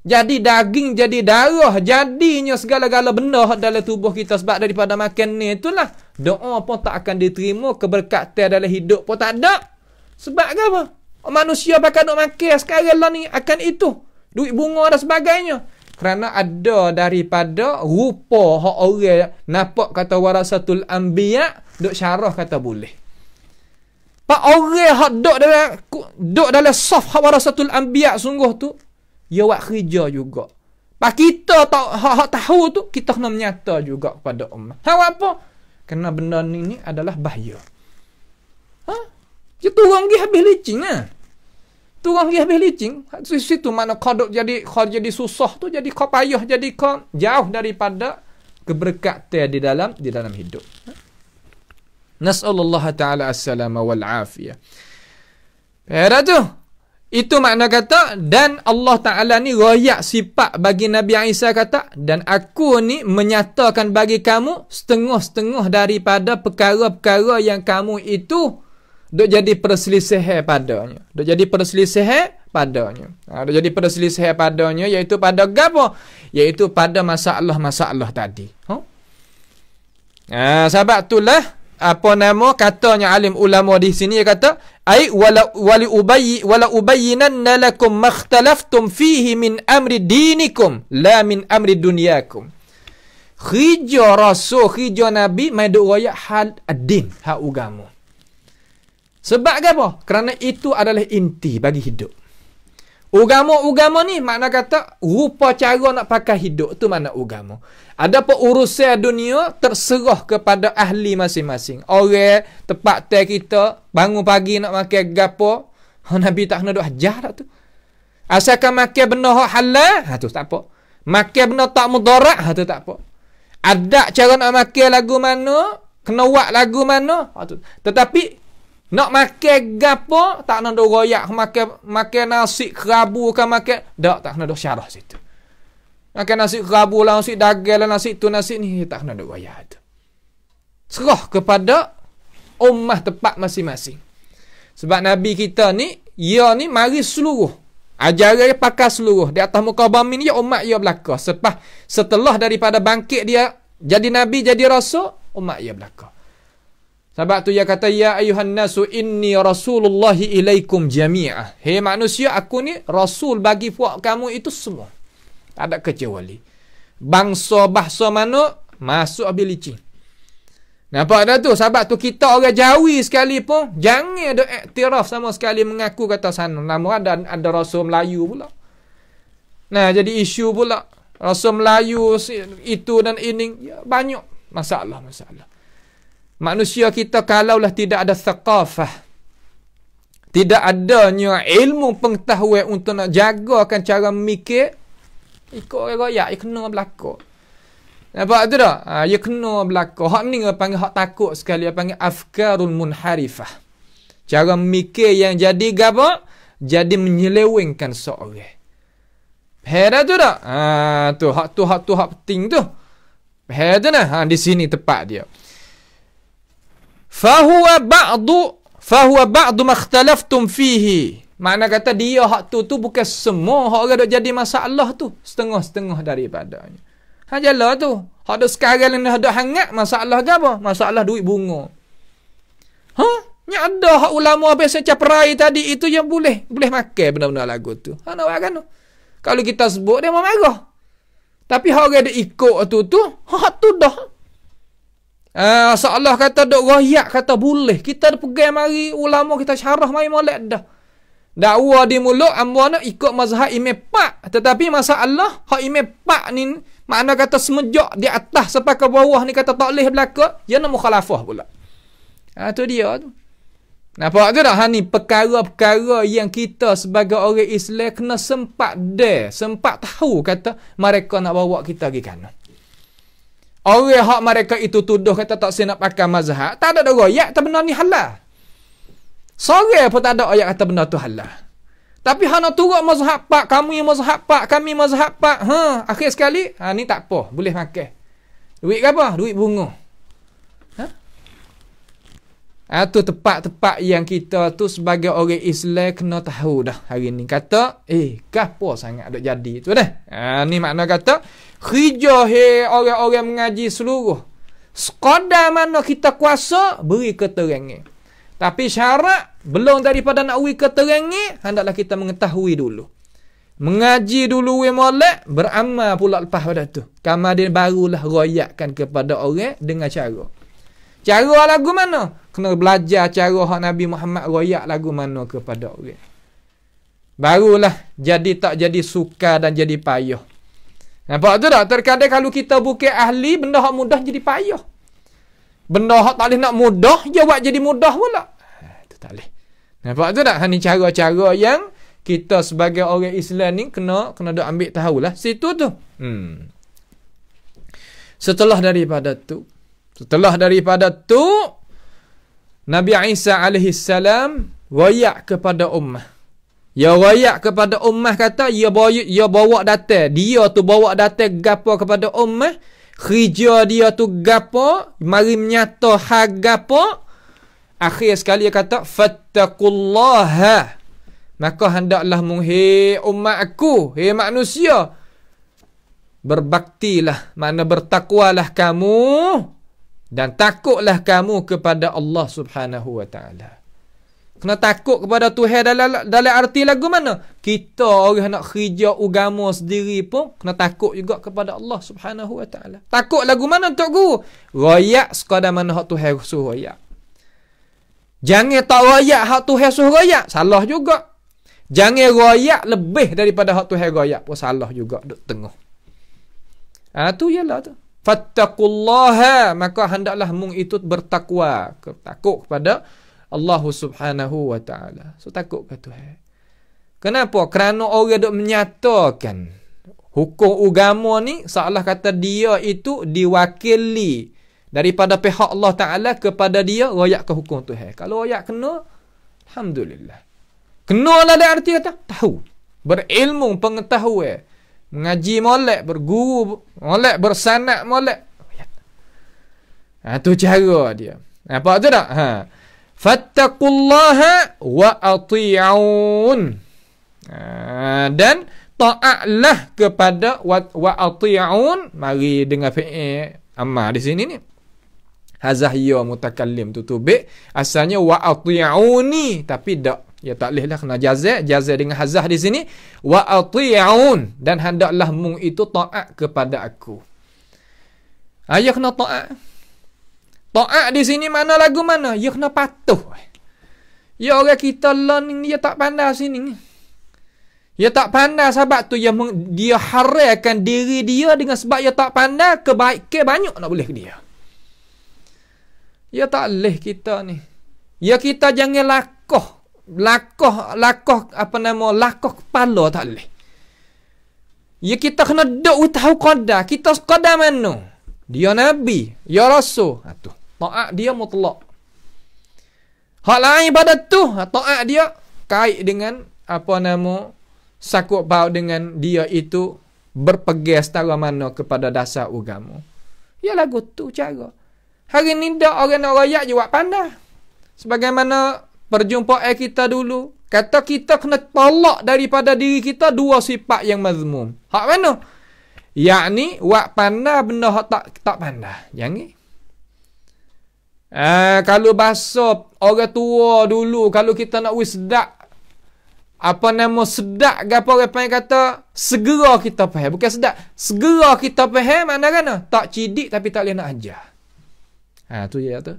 Jadi daging, jadi darah, jadinya segala-gala benda dalam tubuh kita sebab daripada makan ni itulah. Doa pun tak akan diterima, keberkatan dalam hidup pun tak ada. Sebab apa? Manusia pakai duk makan sekarang lah ni akan itu. Duit bunga dan sebagainya. Kerana ada daripada rupa hak orang nampak kata warasatul anbiya, duk syarah kata boleh. Pak orang hak duk dalam saf hak warasatul anbiya sungguh tu, dia buat kerja juga. Pak kita hak tahu tu, kita kena menyata juga kepada umat. Apa? Kerana benda ni adalah bahaya. Dia turun pergi habis licin Turun pergi habis licin. Situ mana kau jadi susah tu, jadi kau payah, jadi kau jauh daripada keberkatan di dalam hidup. Nas'alullah ta'ala as-salama wal afiyah. Pada tu, itu makna kata, dan Allah Ta'ala ni royak sifat bagi Nabi Isa kata, dan aku ni menyatakan bagi kamu setengah-setengah daripada perkara-perkara yang kamu itu duk jadi perselisihan padanya. Duk jadi perselisihan padanya. Jadi perselisihan padanya iaitu pada gapo? Iaitu pada masalah-masalah tadi. Sebab itulah apa nama katanya alim ulama di sini, dia kata ai wala ubayyinanna lakum makhtalaftum fihi min amri dinikum la min amri dunyakum. Khija rasul, khija nabi mai duk royak hal ad-din, hak agama. Sebab apa? Kerana itu adalah inti bagi hidup. Agama ni makna kata rupa cara nak pakai hidup tu makna agama. Adapun urusan dunia terserah kepada ahli masing-masing. Orang tempat teh kita bangun pagi nak makan gapo, Nabi tak kena duk ajar tak tu. Asalkan makan benda hak halal, tu tak apa. Makan benda tak mudarat, tu tak apa. Ada cara nak makan lagu mana, kena buat lagu mana, tu. Tetapi nak makan gapo tak nak duk royak makan nasi kerabu ke makan tak kena duk syarah situ. Makan nasi kerabu lah, nasi daging lah, nasi tu, nasi ni, tak kena duk royak tu. Serah kepada ummah tempat masing-masing. Sebab Nabi kita ni, ia ni mari seluruh. Ajaran dia pakai seluruh. Di atas muka bumi ni, umat ia belaka. Setelah daripada bangkit dia, jadi Nabi, jadi Rasul, umat ia belaka. Sebab tu dia kata, ya ayuhan nasu inni rasulullahi ilaikum jami'ah. Hei manusia, aku ni Rasul bagi puak kamu itu semua. Tak ada kecuali. Bahasa mana, masuk habis licin. Nampak dah tu? Sebab tu kita orang Jawi sekalipun, jangan ada iktiraf sama sekali mengaku kata sana. Namun ada Rasul Melayu pula. Nah, jadi isu pula. Rasul Melayu itu dan ini. Ya, banyak masalah. Manusia kita kalaulah tidak ada thaqafah, tidak adanya ilmu pengetahuan untuk nak jagakan cara memikir, ikut orang royak, ia kena berlaku. Nampak tu tak? Ia kena berlaku. Hak ni dia panggil hak takut sekali. Dia panggil afkarul munharifah. Cara memikir yang jadi apa? Jadi menyelewengkan seorang. Faham tu tak? Hak tu hak penting tu. Faham tu nah? Di sini tepat dia. Fahuwa ba'du makhtalaftum fihi. Makna kata dia hak tu bukan semua hak orang dok jadi masalah tu, setengah-setengah daripadanya. Jalah tu. Hak dok sekarang ni dok hangat masalah ke apa? Masalah duit bunga. Ni ada hak ulama biasa caperai tadi itu yang boleh makan benda-benda lagu tu. Nak buat kan tu? Kalau kita sebut dia mau marah. Tapi hak orang dok ikut tu hak tu dah. Seolah kata dok royak kata boleh. Kita pegang mari ulama kita syarah mari molek dah. Dakwah di mulut ambo nak ikut mazhab Imam Pak, tetapi masalah hak Imam Pak ni makna kata semejak di atas sampai ke bawah ni kata tak boleh belaka, dia nak mukhalafah pula. Tu dia tu. Nampak tu tak? Ni perkara-perkara yang kita sebagai orang Islam kena sempat tahu kata mereka nak bawa kita pergi kanan. Orang hak mereka itu tuduh kata tak nak pakai mazhab, tak ada royak, tak benar ni halal. Sore pun tak ada ayat kata benda tu halal. Tapi hana turut mazhab Pak, kamu yang mazhab Pak, kami mazhab Pak. Akhir sekali, ni tak apa, boleh makan. Duit ke apa? Duit bunga. Tu tepat-tepat yang kita tu sebagai orang Islam kena tahu dah hari ni. Kata, gapo sangat ada jadi tu dah. Ni makna kata, khijah orang-orang mengaji seluruh. Sekadar mana kita kuasa, beri keterangan. Tapi syarat belum daripada nak beri keterangan, hendaklah kita mengetahui dulu. Mengaji dulu molek, beramal pula lepas pada tu. Kemudian barulah royakkan kepada orang dengan cara. Cara lagu mana? Kena belajar cara hak Nabi Muhammad royak lagu mana kepada orang. Barulah tak jadi sukar dan jadi payah. Nampak tu tak? Terkadang kalau kita bukan ahli, benda hak mudah jadi payah. Benda hak tak boleh nak mudah, dia buat jadi mudah pula. Itu tak boleh. Nampak tu tak? Ini cara-cara yang kita sebagai orang Islam ni kena duk ambil tahulah. Situ tu. Setelah daripada tu, Nabi Isa alaihi salam royak kepada ummah. Ya royak kepada ummah kata, ia bawa datang. Dia tu bawa datang gapo kepada ummah. Khija dia tu gapo, mari menyata hak gapo. Akhir sekali dia kata fattaqullaha Maka hendaklah hei umat aku, hei manusia, berbaktilah, makna bertakwalah kamu dan takutlah kamu kepada Allah Subhanahu wa taala. Kena takut kepada Tuhan dalam arti lagu mana? Kita orang nak kerja agama sendiri pun kena takut juga kepada Allah Subhanahu wa taala. Takut lagu mana untuk guru? Royak sekadar mana hak Tuhan suruh royak. Jangan tak royak hak Tuhan suruh royak, salah juga. Jangan royak lebih daripada hak Tuhan royak pun salah juga, duk tengah. Tu ialah tu. Fattaqullaha, maka hendaklah mung itu bertakwa, takut kepada Allah Subhanahu wa taala. So takut ke Tuhan. Kenapa? Kerana orang duk menyatakan hukum agama ni seolah kata dia itu diwakili daripada pihak Allah Taala kepada dia royak ke hukum Tuhan. Kalau royak kena, alhamdulillah. Kena lah ada arti kata tahu, berilmu, pengetahuan, mengaji molek, berguru molek, bersanad molek. Tu cara dia. Apa tu tak? Fattaqullaha wa ati'un. Dan ta'atlah kepada wa ati'un. Mari dengar fi'il amma di sini ni. Hazah ya mutakallim tutubik. Asalnya wa ati'uni, tapi tak. Ya tak boleh lah, kena jazah dengan hazah di sini. Wa ati'un, dan hendaklah mung itu taat kepada aku. Ya kena taat. Taat di sini mana lagu mana? Ya kena patuh. Ya orang kita lah ni dia tak pandai sini. Dia tak pandai sebab tu dia haraikan diri dia dengan sebab dia tak pandai, kebaikan banyak nak boleh ke dia. Ya tak boleh kita ni. Ya kita jangan lakoh kepala, tak boleh. Ya kita kena duk tahu qadar. Kita qadar mana? Dia Nabi, ya Rasul. Tu taat dia mutlak. Hak lain pada tu, taat dia kait dengan sakut paut dengan dia itu berpegang setara mana kepada dasar agama. Ya lagu tu cara. Hari ni dak orang nak rakyat juga pandai. Sebagaimana perjumpaan kita dulu, kata kita kena tolak daripada diri kita dua sifat yang mazmum. Hak mana? Yakni wak pandai benda hak tak pandai. Jangan. Kalau bahasa orang tua dulu, kalau kita nak sedak, sedak ke apa orang panggil kata, segera kita faham. Bukan sedak, segera kita faham mana kan? Tak cidik tapi tak boleh nak ajar. Tu je tu.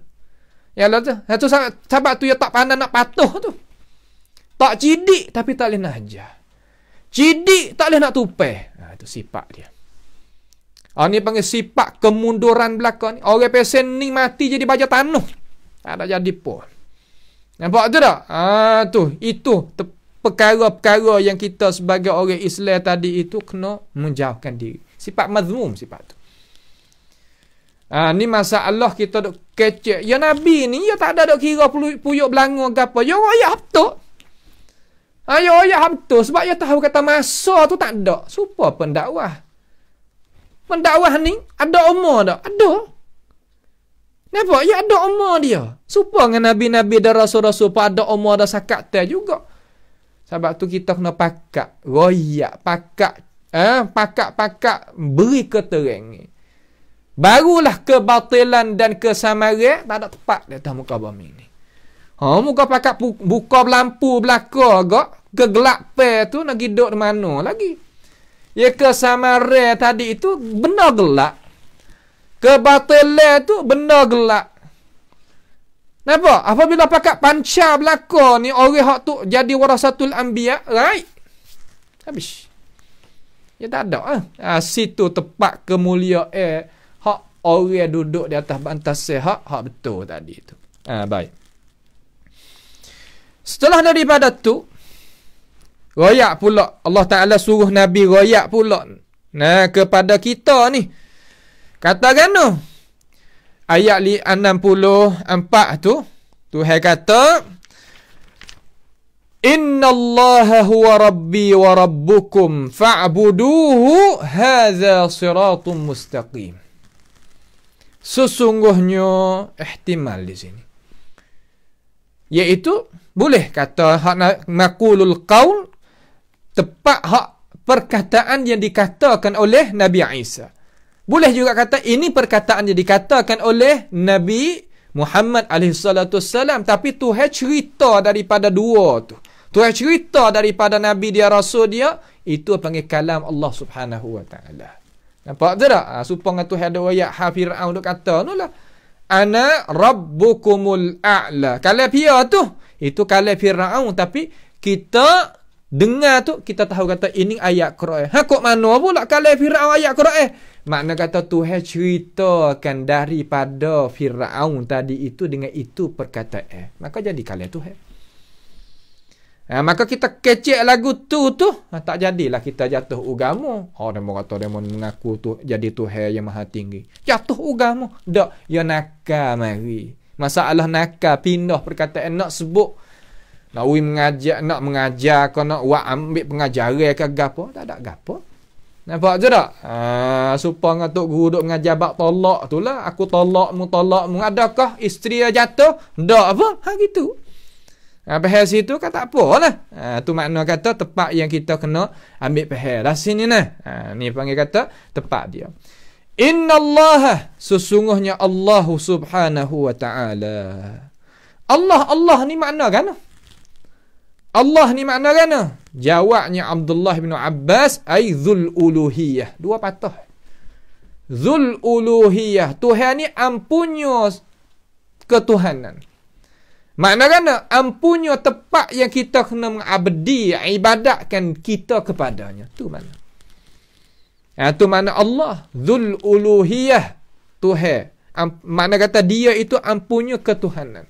Ya lah tu. Tu sebab tu dia tak pandai nak patuh tu. Tak cidik tapi tak boleh nak ajar. Cidik tak boleh nak tupai. Itu sifat dia. Ni panggil sifat kemunduran belakang ni. Orang pesen ni mati jadi baja tanah. Tak ada jadi pun. Nampak tu tak? Itu perkara-perkara yang kita sebagai orang Islam tadi itu kena menjauhkan diri. Sifat mazmum sifat tu. Ni masalah kita duk kecek. Ya Nabi ni, ya tak ada duk kira puyuk belanga ke apa. Ya royak betul. Ya royak betul. Sebab ya tahu kata masa tu tak ada. Supaya pendakwah. Pendakwah ni ada umur tak? Ada. Nampak? Ya ada umur dia. Supaya dengan Nabi-Nabi dan Rasul-Rasul pun ada umur dan sakat teh juga. Sebab tu kita kena pakat. Royak. Pakat beri keterangan. Barulah kebatilan dan kesamaran tak ada tepat di atas muka bumi ni. Muka pakat buka lampu belaka agak kegelap tu nak hidup di mana lagi? Ya kesamaran tadi itu benar gelap. Kebatilan tu benar gelap. Nampak? Apabila pakat pancar belaka ni orang hak tu jadi warasatul anbiya, right? Habis. Ya tak ada situ tepat kemuliaan hak orang duduk di atas bantas hak betul tadi tu. Baik. Setelah daripada tu, royak pula. Allah Ta'ala suruh Nabi royak pula. Kepada kita ni. Katakan tu. Ayat 64 tu. Tuhan kata, Inna Allaha huwa Rabbi wa Rabbukum fa'buduhu hadha siratum mustaqim. Sesungguhnya ihtimal di sini. Iaitu Boleh kata hak maqulul qaul tepat hak perkataan yang dikatakan oleh Nabi Isa. Boleh juga kata ini perkataan yang dikatakan oleh Nabi Muhammad alaihissalam, tapi Tuhan cerita daripada dua tu. Tuhan cerita daripada Nabi dia, Rasul dia, itu panggil kalam Allah Subhanahu wa taala. Nampak tak? Supaya Tuhan ada ayat Fir'aun duk kata nulah, ana rabbukumul a'la. Kalam dia tu, itu kalam Fir'aun, tapi kita dengar tu, kita tahu kata ini ayat Quran. Kok mana pula kalam Fir'aun ayat Quran? Makna kata Tuhan ceritakan daripada Fir'aun tadi itu dengan itu perkataan. Maka jadi kalam Tuhan. Maka kita kecek lagu tu tak jadilah kita jatuh agama. Demo kata demo mengaku tu jadi Tuhan yang maha tinggi. Jatuh agama. Tak, ya nakal mari. Masalah nakal pindah perkataan nak sebut nak mengajar kau nak buat ambil pengajaran ke gapo, tak ada gapo. Nampak je tak? Supaya tok guru duk mengajar bab tolak tu lah. Aku tolak mu. Adakah isteri jatuh? Tak apa. Gitu. Pahal situ kan tak apa lah. Tu makna kata tepat yang kita kena ambil pahal. Dah sini nah. Ni panggil kata tepat dia. Innallaha, sesungguhnya Allah subhanahu wa ta'ala. Allah ni makna kan? Allah ni makna kan? Jawabnya Abdullah bin Abbas, ay dzul uluhiyah. Dua patah. Dzul uluhiyah. Tuhan ni ampunya ketuhanan. Makna kan? Ampunya tepat yang kita kena mengabdi, ibadatkan kita kepadanya. Tu mana? Tu mana Allah. Dzul uluhiyah. Tuhan. Makna kata dia itu ampunya ketuhanan.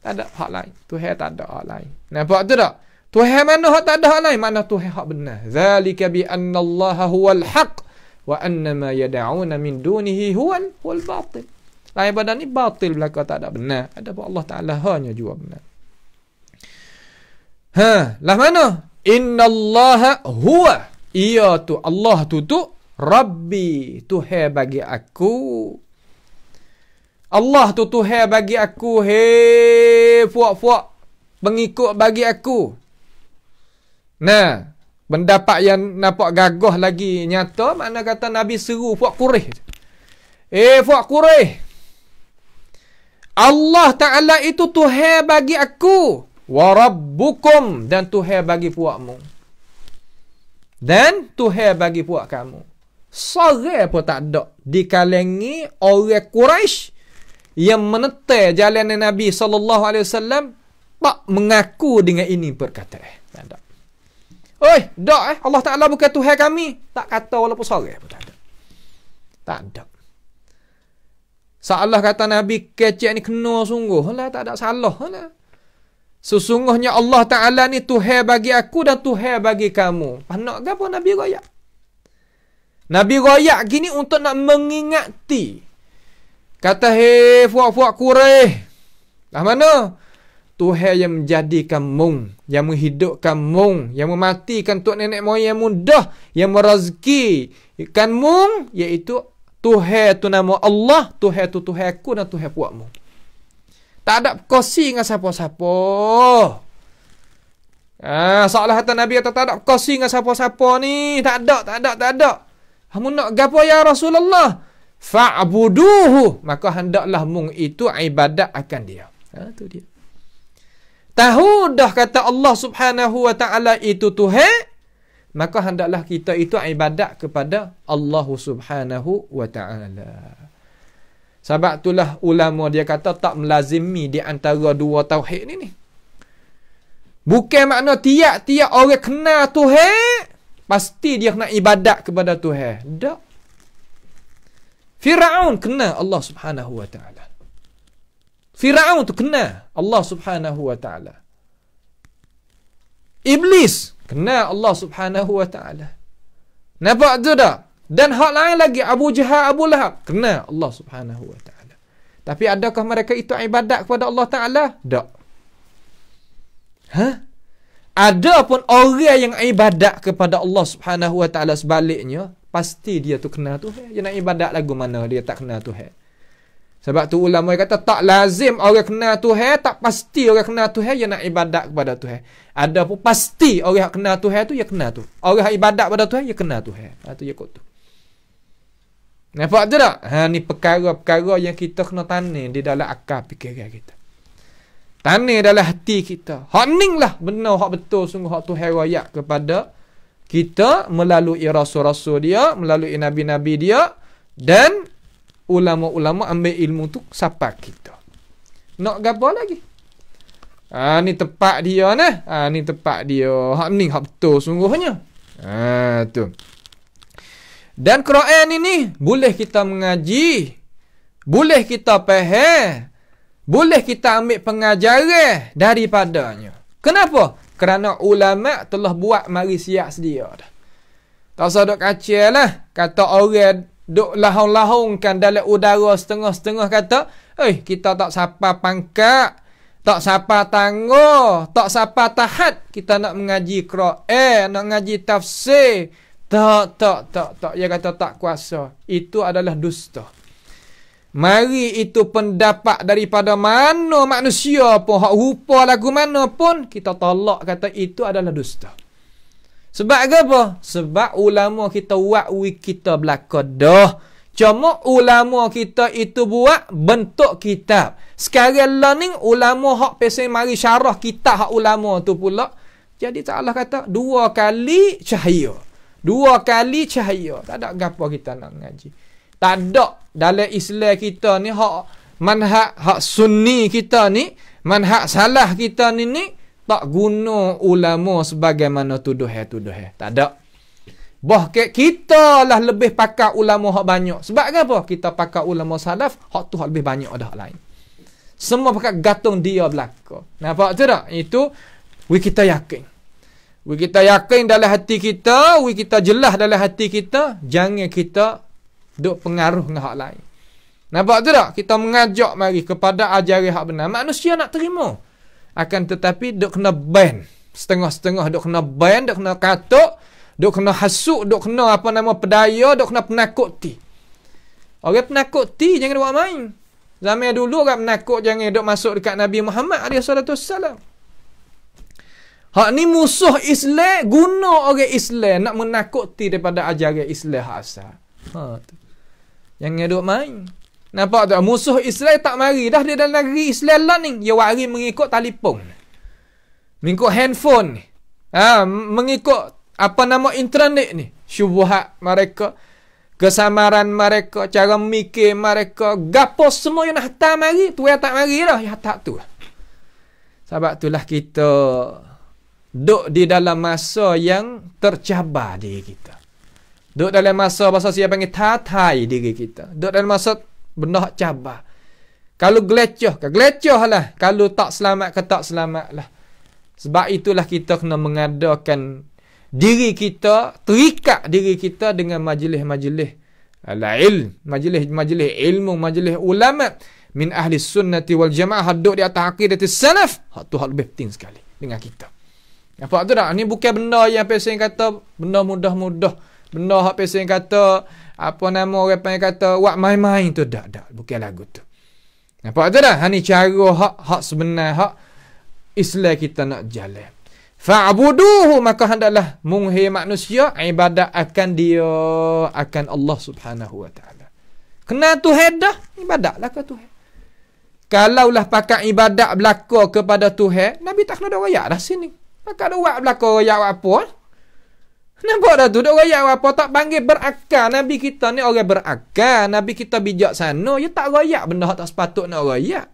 Tak ada hak lain. Tuhan tak ada hak lain. Nampak tu tak? Tuhan mana hak tak ada hak lain? Mana Tuhan hak benar? Zalika bi anna Allah huwal haq wa anna ma yad'una min dunihi huwal batil. Lain pada ni batil belaka, tak ada benar. Ada apa Allah Taala hanya jua benar. Lah mana? Innallaha huwa. Ia tu Allah tu Rabbi, Tuhan bagi aku. Allah tu Tuhan bagi aku, puak-puak pengikut bagi aku. Nah, pendapat yang nampak gagah lagi nyata, makna kata Nabi seru puak Quraisy. Puak Quraisy, Allah Ta'ala itu Tuhan bagi aku. Wa rabbukum, dan Tuhan bagi puakmu. Dan Tuhan bagi puak kamu. Seorang pun tak ada di kalangan orang Quraisy yang menetai jalan Nabi SAW tak mengaku dengan ini perkataan. Tak ada. Allah Ta'ala bukan Tuhan kami. Tak kata walaupun seorang pun tak ada. Tak ada. Salah kata Nabi kecek ni kena sungguh. Tak ada salah. Sesungguhnya Allah Ta'ala ni Tuhan bagi aku dan Tuhan bagi kamu. Nak ke apa Nabi royak? Nabi royak gini untuk nak mengingati. Kata, puak-puak Quraisy. Lah mana? Tuhan yang menjadikan mung, yang menghidupkan mung, yang mematikan tok nenek moyang mudah, yang merezekikan mung, iaitu Tuhan tu nama Allah, Tuhan tu Tuhan aku dan Tuhan puakmu. Tak ada kosi dengan siapa-siapa. Seolah kata Nabi kata tak ada kosi dengan siapa-siapa ni. Tak ada. Kamu nak gapo ya Rasulullah? Fa'buduhu, maka hendaklah mung itu ibadat akan dia. Tu dia. Tahu dah kata Allah Subhanahu wa ta'ala itu Tuhan, maka hendaklah kita itu ibadat kepada Allah Subhanahu wa ta'ala. Sebab itulah ulama dia kata tak melazimi di antara dua tauhid ni. Bukan makna tiap-tiap orang kenal Tuhan pasti dia kena ibadat kepada Tuhan. Tak. Fir'aun kena Allah Subhanahu wa ta'ala. Fir'aun tu kena Allah Subhanahu wa ta'ala. Iblis kena Allah Subhanahu wa ta'ala. Nampak tu tak? Dan hak lain lagi, Abu Jahal, Abu Lahab, kena Allah Subhanahu wa ta'ala. Tapi adakah mereka itu ibadat kepada Allah Ta'ala? Tak. Ada pun orang yang ibadat kepada Allah Subhanahu wa ta'ala sebaliknya, pasti dia tu kena Tuhan. Dia nak ibadat lagu mana dia tak kena Tuhan. Sebab tu ulama kata tak lazim orang kenal Tuhan, tak pasti orang kenal Tuhan dia nak ibadat kepada Tuhan. Ada pun pasti orang kenal Tuhan tu dia kenal tu. Orang ibadat kepada Tuhan dia kenal Tuhan. Tu dia kot tu. Nampak tu tak? Ni perkara-perkara yang kita kena tanam di dalam akal fikiran kita. Tanam dalam hati kita. Hak ning lah benar, hak betul sungguh hak Tuhan royak kepada kita melalui rasul-rasul dia, melalui nabi-nabi dia, dan ulama-ulama ambil ilmu tu siapa kita. Nak gapo lagi? Ni tempat dia nah. Ni tempat dia. Hak ni hak betul sungguhnya. Tu. Dan Quran ini boleh kita mengaji, boleh kita faham, boleh kita ambil pengajaran daripadanya. Kenapa? Kerana ulama telah buat mari siap sedia dah. Tak usah duk kacau lah. Kata orang duk lahong-lahongkan dalam udara setengah-setengah kata, kita tak sapa pangkat, tak sapa tangga, tak sapa tahat. Kita nak mengaji Quran, nak mengaji tafsir. Tak. Dia kata tak kuasa. Itu adalah dusta. Mari itu pendapat daripada mana manusia pun, hak rupa lagu mana pun, kita tolak kata itu adalah dusta. Sebab apa? Sebab ulama kita buat kita belaka dah. Cuma ulama kita itu buat bentuk kitab. Sekarang lah ni ulama hak pesing mari syarah kitab hak ulama tu pula. Jadi Allah kata 2 kali cahaya. 2 kali cahaya. Tak ada gapo kita nak mengaji. Tak ada dalam Islam kita ni hak manhaj hak sunni kita ni, manhaj salah kita ni tak guna ulama sebagaimana tuduhan. Tak ada. Bahkan kita lah lebih pakar ulama hak banyak. Sebab apa? Kita pakar ulama salaf, hak tu hak lebih banyak dah lain. Semua pakar gantung dia belaka. Nampak tu tak? Itu kita yakin. Kita yakin dalam hati kita, kita jelas dalam hati kita, jangan kita duk pengaruh dengan hak lain. Nampak tu tak? Kita mengajak mari kepada ajaran hak benar. Manusia nak terima. Akan tetapi duk kena ban. Setengah-setengah duk kena ban, duk kena katuk, duk kena hasuk, duk kena pedaya, duk kena penakuti. Orang penakuti jangan buat main. Zaman dulu orang penakut jangan duk masuk dekat Nabi Muhammad SAW. Hak ni musuh Islam, guna orang Islam nak menakuti daripada ajaran Islam asal. Tu. Jangan duk main. Nampak tak? Musuh Islam tak mari dah dia dalam negeri Islam lah ni. Dia wari mengikut telefon. Mengikut handphone ni. Mengikut internet ni. Syubhat mereka, kesamaran mereka, cara mikir mereka, gapo semua yang nak hantar mari, tu yang tak mari dah, yang hantar tu. Sebab itulah kita duduk di dalam masa yang tercabar diri kita. Duduk dalam masa saya panggil tatai diri kita. Duduk dalam masa benda cabar. Kalau gelecah lah. Kalau tak selamat ke tak selamat lah. Sebab itulah kita kena mengadakan diri kita, terikat diri kita dengan majlis-majlis al-ilm, majlis-majlis ilmu, majlis ulama min ahli sunnati wal jamaah, duduk di atas aqidatus salaf. Tu hal lebih penting sekali dengan kita. Nampak tu tak? Ni bukan benda yang pesen kata benda mudah-mudah. Benda hak pesen kata orang panggil kata wak main-main tu dak bukan lagu tu. Nampak tu dah? Ni cara hak sebenar hak Islam kita nak jalan. Fa'buduhu, maka hendaklah munghi manusia ibadat akan dia, akan Allah Subhanahu wa taala. Kena Tuhan dah, ibadatlah ke Tuhan. Kalaulah pakai ibadat belaka kepada Tuhan, Nabi tak kena royak dah sini. Maka ada buat belaka royak apa? Nampak dah tu, dok royak apa tak panggil berakal. Nabi kita ni orang berakal, Nabi kita bijaksana, dia tak royak benda tak sepatut nak royak.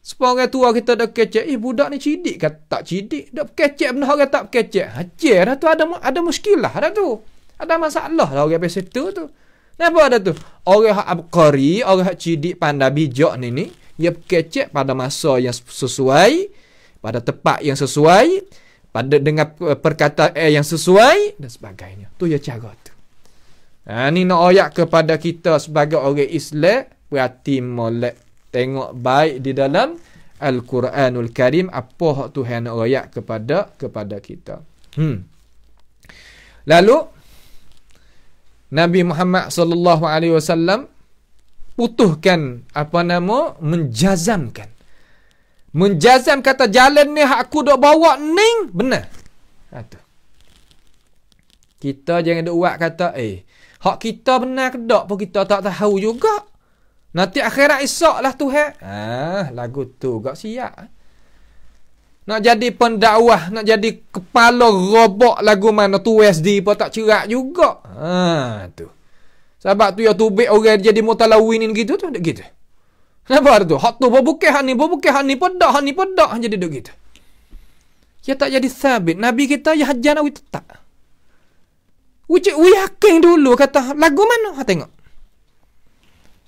Supaya orang tua kita dah kecek, budak ni cidik ke tak cidik? Dah kecek benda orang tak kecek. Hacer dah tu, ada muskilah dah tu. Ada masalah dah orang pasal tu. Nampak dah tu? Orang hak abqari, orang hak cidik pandai bijak ni, dia kecek pada masa yang sesuai, pada tempat yang sesuai, pada dengan perkataan yang sesuai dan sebagainya. Tu ya cara tu. Ni nak ayat kepada kita sebagai orang Islam, berarti molek tengok baik di dalam Al-Quranul Karim apa hak Tuhan nak ayat kepada kita. Lalu Nabi Muhammad sallallahu alaihi wasallam putuskan menjazamkan. Menjazam kata jalan ni hak aku dok bawa ni benar. Tu. Kita jangan dok buat kata hak kita benar ke tak pun kita tak tahu juga. Nanti akhirat esok lah Tuhan. Lagu tu gak siap. Nak jadi pendakwah, nak jadi kepala robok lagu mana tu SD pun tak cerak juga. Tu. Sebab tu ya tubik orang jadi mutalawinin gitu tu tak gitu. Kenapa tu? Hak tu bukan hak ni pedak jadi duk gitu. Ya tak jadi sabit. Nabi kita ya hajar nak tetap. We yakin dulu kata lagu mana? Ha tengok.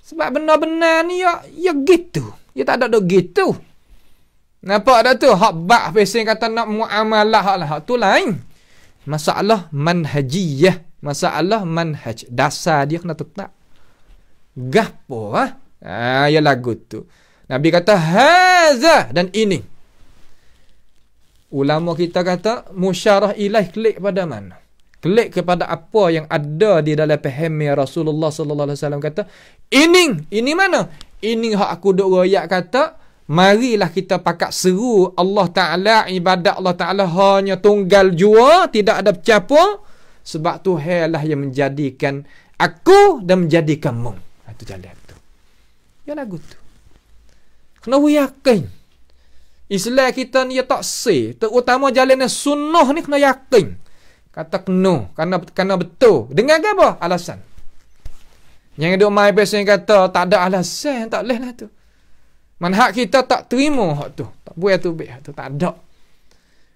Sebab benar-benar ni ya gitu. Ya tak ada duk gitu. Nampak dah tu? Hak bak pesing kata nak muamalah hak tu lain. Masalah manhajiyah. Masalah manhaj. Dasar dia kena tetap. Gapo ya lagu tu. Nabi kata haza dan ini. Ulama kita kata musyarah ilaih klik pada mana? Klik kepada apa yang ada di dalam faham Rasulullah sallallahu alaihi wasallam kata ini mana? Ini hak aku duk royak kata marilah kita pakat seru Allah Taala, ibadat Allah Taala hanya tunggal jua, tidak ada bercampur, sebab Tuhan lah yang menjadikan aku dan menjadikan kamu. Itu jalan tu. Ya lagu tu. Kena yakin. Islam kita ni tak sah. Terutama jalan sunnah ni kena yakin. Kata kena. Kerana betul. Dengan apa? Alasan. Yang duk mai biasa kata tak ada alasan. Tak boleh lah tu. Manhaj kita tak terima hak tu. Tak boleh tu baik. Tu tak ada.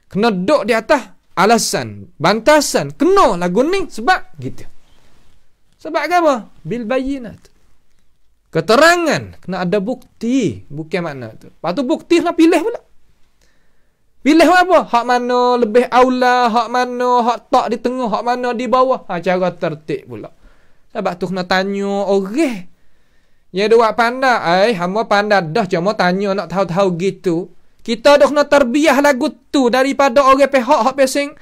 Kena duduk di atas alasan. Bantasan. Kena lagu ni. Sebab gitu. Sebab apa? Bil bayinat. Keterangan. Kena ada bukti. Bukan makna tu. Lepas tu bukti lah pilih pula. Pilih apa? Hak mana lebih aula. Hak mana hak tak di tengah. Hak mana di bawah. Cara tertib pula. Sebab tu kena tanya orang. Yang dia buat pandai. Hama pandai dah. Cuma tanya nak tahu-tahu gitu. Kita dah kena terbiah lagu tu. Daripada orang pihak hak pesing.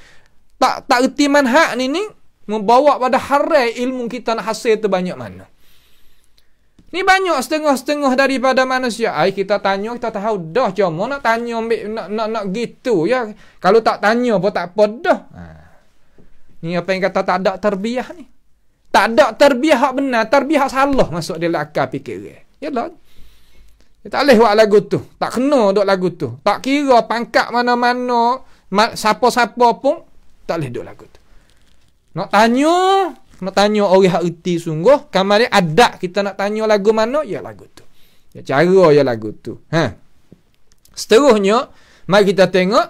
Tak erti manhaj ni. Membawa pada harai ilmu kita nak hasil tu banyak mana. Ni banyak setengah-setengah daripada manusia. Kita tanya, kita tahu dah. Cuma nak tanya, nak gitu ya. Kalau tak tanya pun tak apa dah. Ni apa yang kata tak ada terbiah ni. Tak ada terbiah hak benar. Terbiah hak salah masuk dalam akal fikir. Yalah. Tak boleh buat lagu tu. Tak kena duk lagu tu. Tak kira pangkat mana-mana. Siapa-siapa pun. Tak boleh duk lagu tu. Nak tanya orang hak erti sungguh. Kamar dia adat kita nak tanya lagu mana, ya lagu tu. Ya cara ya lagu tu. Seterusnya, mari kita tengok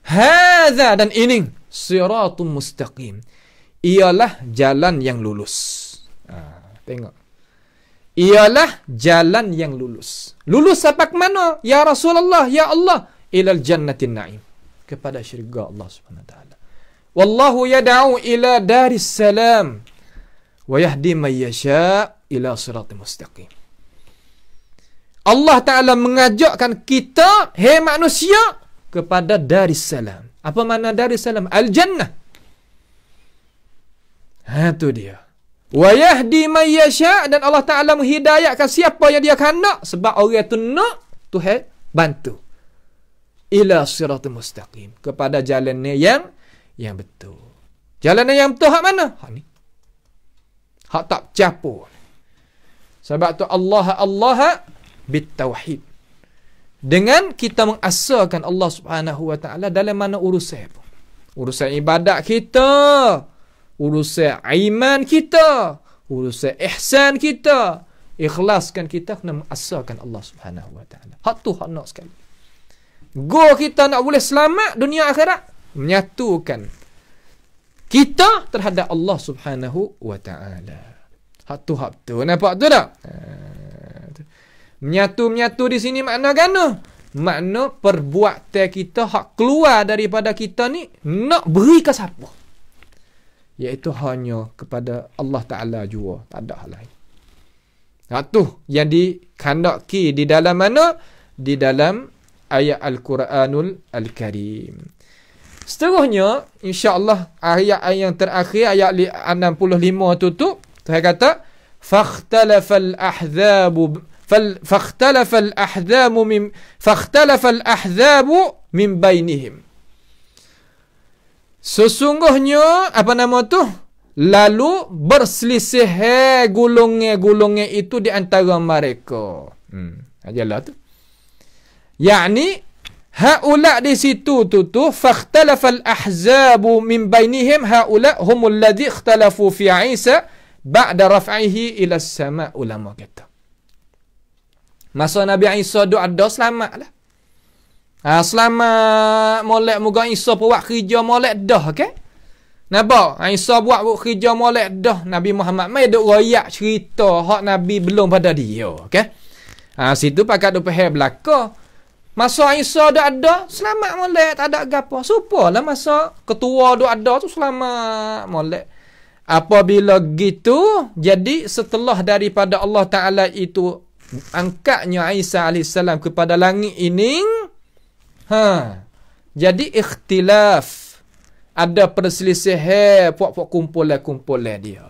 hadza dan ini siratul mustaqim. Ialah jalan yang lurus. Tengok. Ialah jalan yang lurus. Lurus sampai ke mana? Ya Rasulullah, ya Allah, ilal jannatin na'im. Kepada syurga Allah Subhanahu wa taala. Wallahu yad'u ila daris salam wa yahdi man yasha ila siratal mustaqim. Allah Ta'ala mengajakkan kita, hei manusia, kepada daris salam. Apa makna daris salam? Al-jannah. Itu dia. Wa yahdi man yasha, dan Allah Ta'ala menghidayahkan siapa yang dia nak, sebab orang itu nak Tuhan bantu. Ila siratal mustaqim, kepada jalannya yang betul. Jalan yang betul hak mana? Hak ni. Hak tak capur. Sebab tu Allah bitauhid. Dengan kita mengasahkan Allah Subhanahu wa taala dalam mana urusan pun. Urusan ibadat kita, urusan iman kita, urusan ihsan kita, ikhlaskan kita kena mengasahkan Allah Subhanahu wa taala. Hak tu hak nak sekali. Go kita nak boleh selamat dunia akhirat, menyatukan kita terhadap Allah Subhanahu wa taala. Hak tu nampak tu tak? Menyatu di sini makna gana? Makna perbuatan kita hak keluar daripada kita ni nak beri ke siapa? Iaitu hanya kepada Allah Taala jua, tak ada hal lain. Hak tu yang dikandaki di dalam mana? Di dalam ayat Al-Quranul Al-Karim. Seterusnya, insya-Allah ayat yang terakhir, ayat 65 tu Tuhan kata, fakhtalafa al-ahzabu min bainihim. Sesungguhnya apa nama tu? Lalu berselisih gulungnya itu di antara mereka. Ajalah tu. Yakni haula di situ tu fakhtalafa al-ahzabu min bainihim haula humul ladzi ikhtalafu fi Isa ba'da raf'ihi ila as-sama'. Ulama kata. Masa Nabi Isa duk ada selamatlah. Selamat molek moga Isa buat kerja molek dah ke? Napa? Isa buat kerja molek dah. Nabi Muhammad mai duk royak cerita hak Nabi belum pada dia, okey? Situ pakat duk faham belaka. Masa Isa dak ada, selamat molek, tak ada gapo. Supalah masa ketua duk ada tu selamat molek. Apabila gitu, jadi setelah daripada Allah Taala itu angkatnya Isa alaihissalam kepada langit ini, jadi ikhtilaf, ada perselisihan puak-puak kumpulan dia.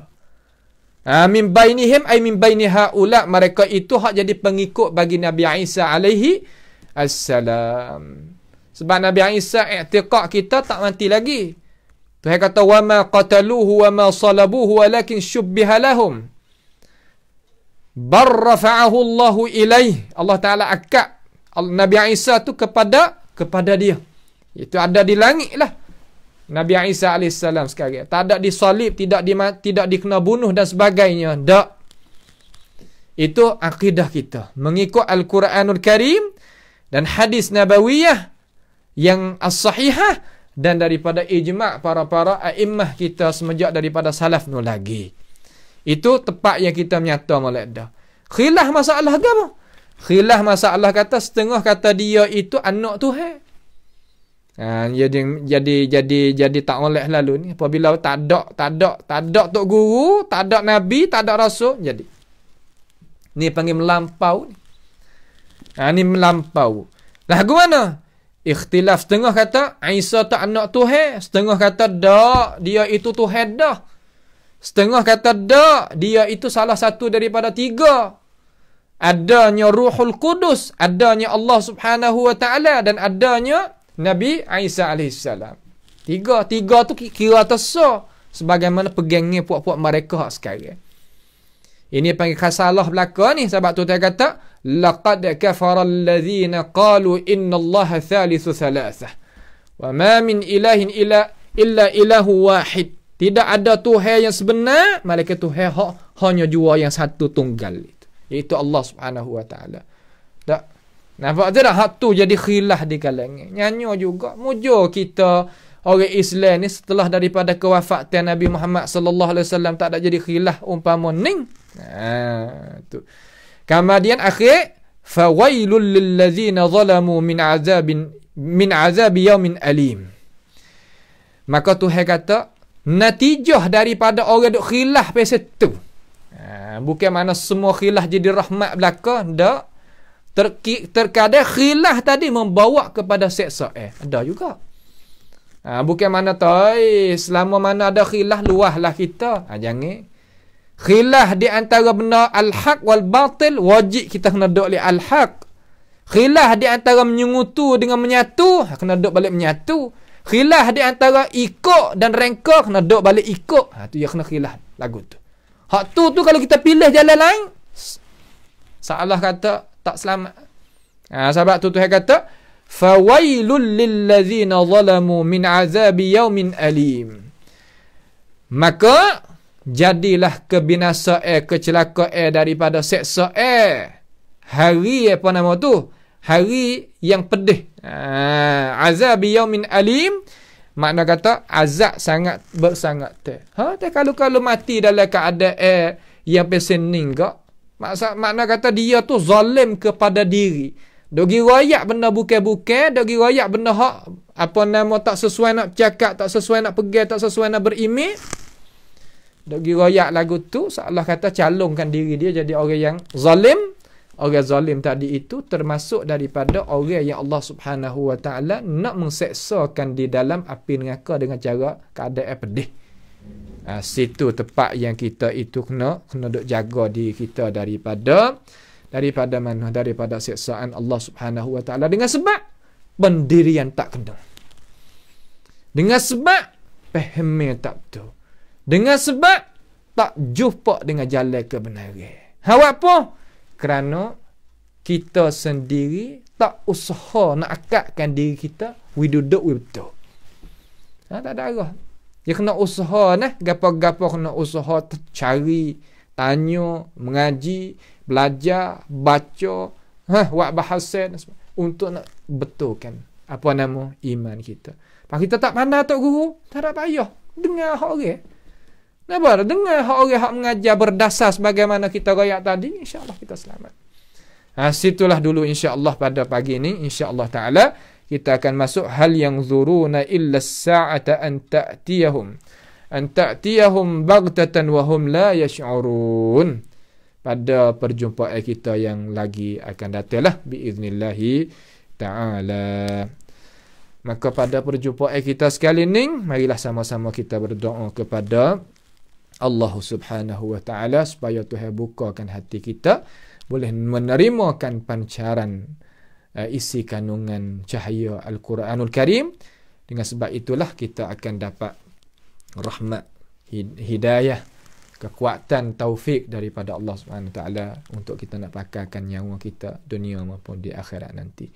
Min bainihim ay min baini haula, mereka itu hak jadi pengikut bagi Nabi Isa alaihi assalam. Sebab Nabi Isa i'tiqad kita tak mati lagi. Tuhan kata wa ma qataluhu wa ma salabuhu walakin syubbiha lahum. Bar rafa'ahu Allahu ilaih. Allah Taala akad Nabi Isa tu kepada dia. Itu ada di langit lah. Nabi Isa AS sekarang. Tak ada disalib, tidak dikena bunuh dan sebagainya. Tak. Itu akidah kita. Mengikut Al-Quranul Karim dan hadis Nabawiyah yang as-sahihah dan daripada ijma' para a'immah kita semenjak daripada salaf nu lagi. Itu tepat yang kita menyata molek dah. Khilaf masalah ke apa? Khilaf masalah kata setengah kata dia itu anak Tuhan. Jadi tak oleh lalu ni. Apabila tak ada tok guru, tak ada nabi, tak ada rasul, jadi ni panggil melampau ni. Ni melampau. Lagu mana? Ikhtilaf, setengah kata Isa tak anak Tuhan, setengah kata dak, dia itu Tuhan dah. Setengah kata dak, dia itu salah satu daripada tiga. Adanya Ruhul Qudus, adanya Allah Subhanahu wa taala dan adanya Nabi Isa alaihissalam. Tiga tu kira tersa sebagaimana pegangnya puak-puak mereka sekarang. Ini panggil khasalah belaka ni, sebab tu dia kata laqad kafara alladhina qalu inna Allaha thalithu thalathah wa ma min ilahin illa ilahu wahid. Tidak ada Tuhan yang sebenar, malaikat Tuhan hanya jua yang satu tunggal itu, iaitu Allah Subhanahu wa taala. Tak nampak tak hak tu jadi khilaf di kalangan. Nyanyo juga mujo kita orang Islam ni setelah daripada kewafatan Nabi Muhammad sallallahu alaihi wasallam tak ada jadi khilaf umpama ning. Tu. Kemudian akhir fawailul lillazina zalamu min azabi yaumin alim. Maka Tuhan kata natijah daripada orang duk khilaf pasal tu. Bukan mana semua khilaf jadi rahmat belaka, ndak. Terkadang khilaf tadi membawa kepada seksa. Ada juga. Bukan mana selama mana ada khilaf luahlah kita. Jangan. Khilaf di antara benar al-haq wal batil, wajib kita kena duduk oleh al-haq. Khilaf di antara menyungutu dengan menyatu, kena duduk balik menyatu. Khilaf di antara ikut dan rengkok, kena duduk balik ikut. Tu yang kena khilaf lagu tu. Hak tu kalau kita pilih jalan lain, salah kata tak selamat. Sebab tu Tuhan kata fawailul lillazina zalamu min azabi yaumin alim. Maka jadilah kebinasaan, kecelakaan daripada seksa hari apa nama tu? Hari yang pedih. Azabi yaumin alim, makna kata azab sangat bersangat. Kalau mati dalam keadaan yang pesening gak, makna kata dia tu zalim kepada diri. Dogi royak benda bukan-bukan, dogi royak benda hak apa nama tak sesuai nak cakap, tak sesuai nak pegang, tak sesuai nak berimej. Dogi royak lagu tu seolah kata calonkan diri dia jadi orang yang zalim. Orang zalim tadi itu termasuk daripada orang yang Allah Subhanahu wa taala nak mengseksakan di dalam api neraka dengan cara keadaan pedih. Situ tempat yang kita itu kena duk jaga diri kita daripada mana? Daripada siksaan Allah Subhanahu wa taala dengan sebab pendirian tak kena. Dengan sebab faham tak betul. Dengan sebab tak jumpa dengan jalan kebenaran. Apa? Kerana kita sendiri tak usaha nak akadkan diri kita duduk betul. Tak ada arah. Dia kena usaha nah, gapo-gapo kena usaha cari, tanya, mengaji, belajar, baca, buat bahasan untuk nak betulkan apa nama iman kita. Pak kita tak pandai tok guru, tak ada payah. Dengar hak orang. Napa? Dengar hak orang hak mengajar berdasar sebagaimana kita royak tadi, insya-Allah kita selamat. Situlah dulu insya-Allah pada pagi ini, insya-Allah taala kita akan masuk hal yang zuruna illa as-sa'ata an ta'tiyahum baghtatan wa hum la yash'urun. Pada perjumpaan kita yang lagi akan datanglah biiznillah taala. Maka pada perjumpaan kita sekali ini, marilah sama-sama kita berdoa kepada Allah Subhanahu wa taala supaya Tuhan bukakan hati kita boleh menerimakan pancaran isi kandungan cahaya Al-Quranul Karim. Dengan sebab itulah kita akan dapat rahmat, hidayah, kekuatan, taufik daripada Allah Subhanahu Wa Taala untuk kita nak pakarkan nyawa kita dunia maupun di akhirat nanti.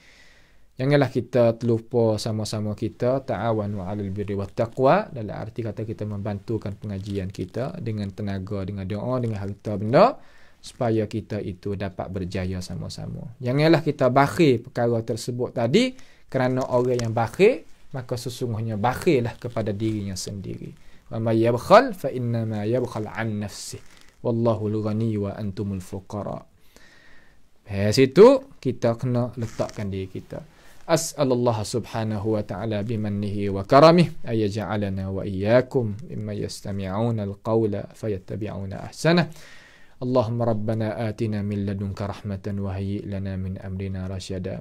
Janganlah kita terlupa sama-sama kita ta'awanu 'alal birri wat taqwa, dalam arti kata kita membantukan pengajian kita dengan tenaga, dengan doa, dengan harta benda supaya kita itu dapat berjaya sama-sama. Janganlah kita bakhil perkara tersebut tadi, kerana orang yang bakhil maka sesungguhnya bakhillah kepada dirinya sendiri. Wa may yabkhal fa inna ma yabkhal an nafsi wallahu al-ghani wa antumul fuqara. Situ kita kena letakkan diri kita. As'alullah subhanahu wa ta'ala bimannihi wa karamih ay yaj'alana wa iyyakum mimman yastami'una al-qawla fayattabi'una ahsanah. اللهم ربنا آتنا من لدنك رحمة وهيئ لنا من أمرنا رشدا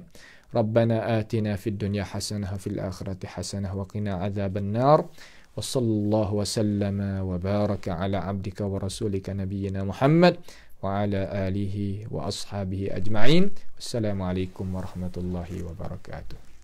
ربنا آتنا في الدنيا حسنة وفي الآخرة حسنة وقنا عذاب النار وصلى الله وسلم وبارك على عبدك ورسولك نبينا محمد وعلى آله وأصحابه أجمعين والسلام عليكم ورحمة الله وبركاته.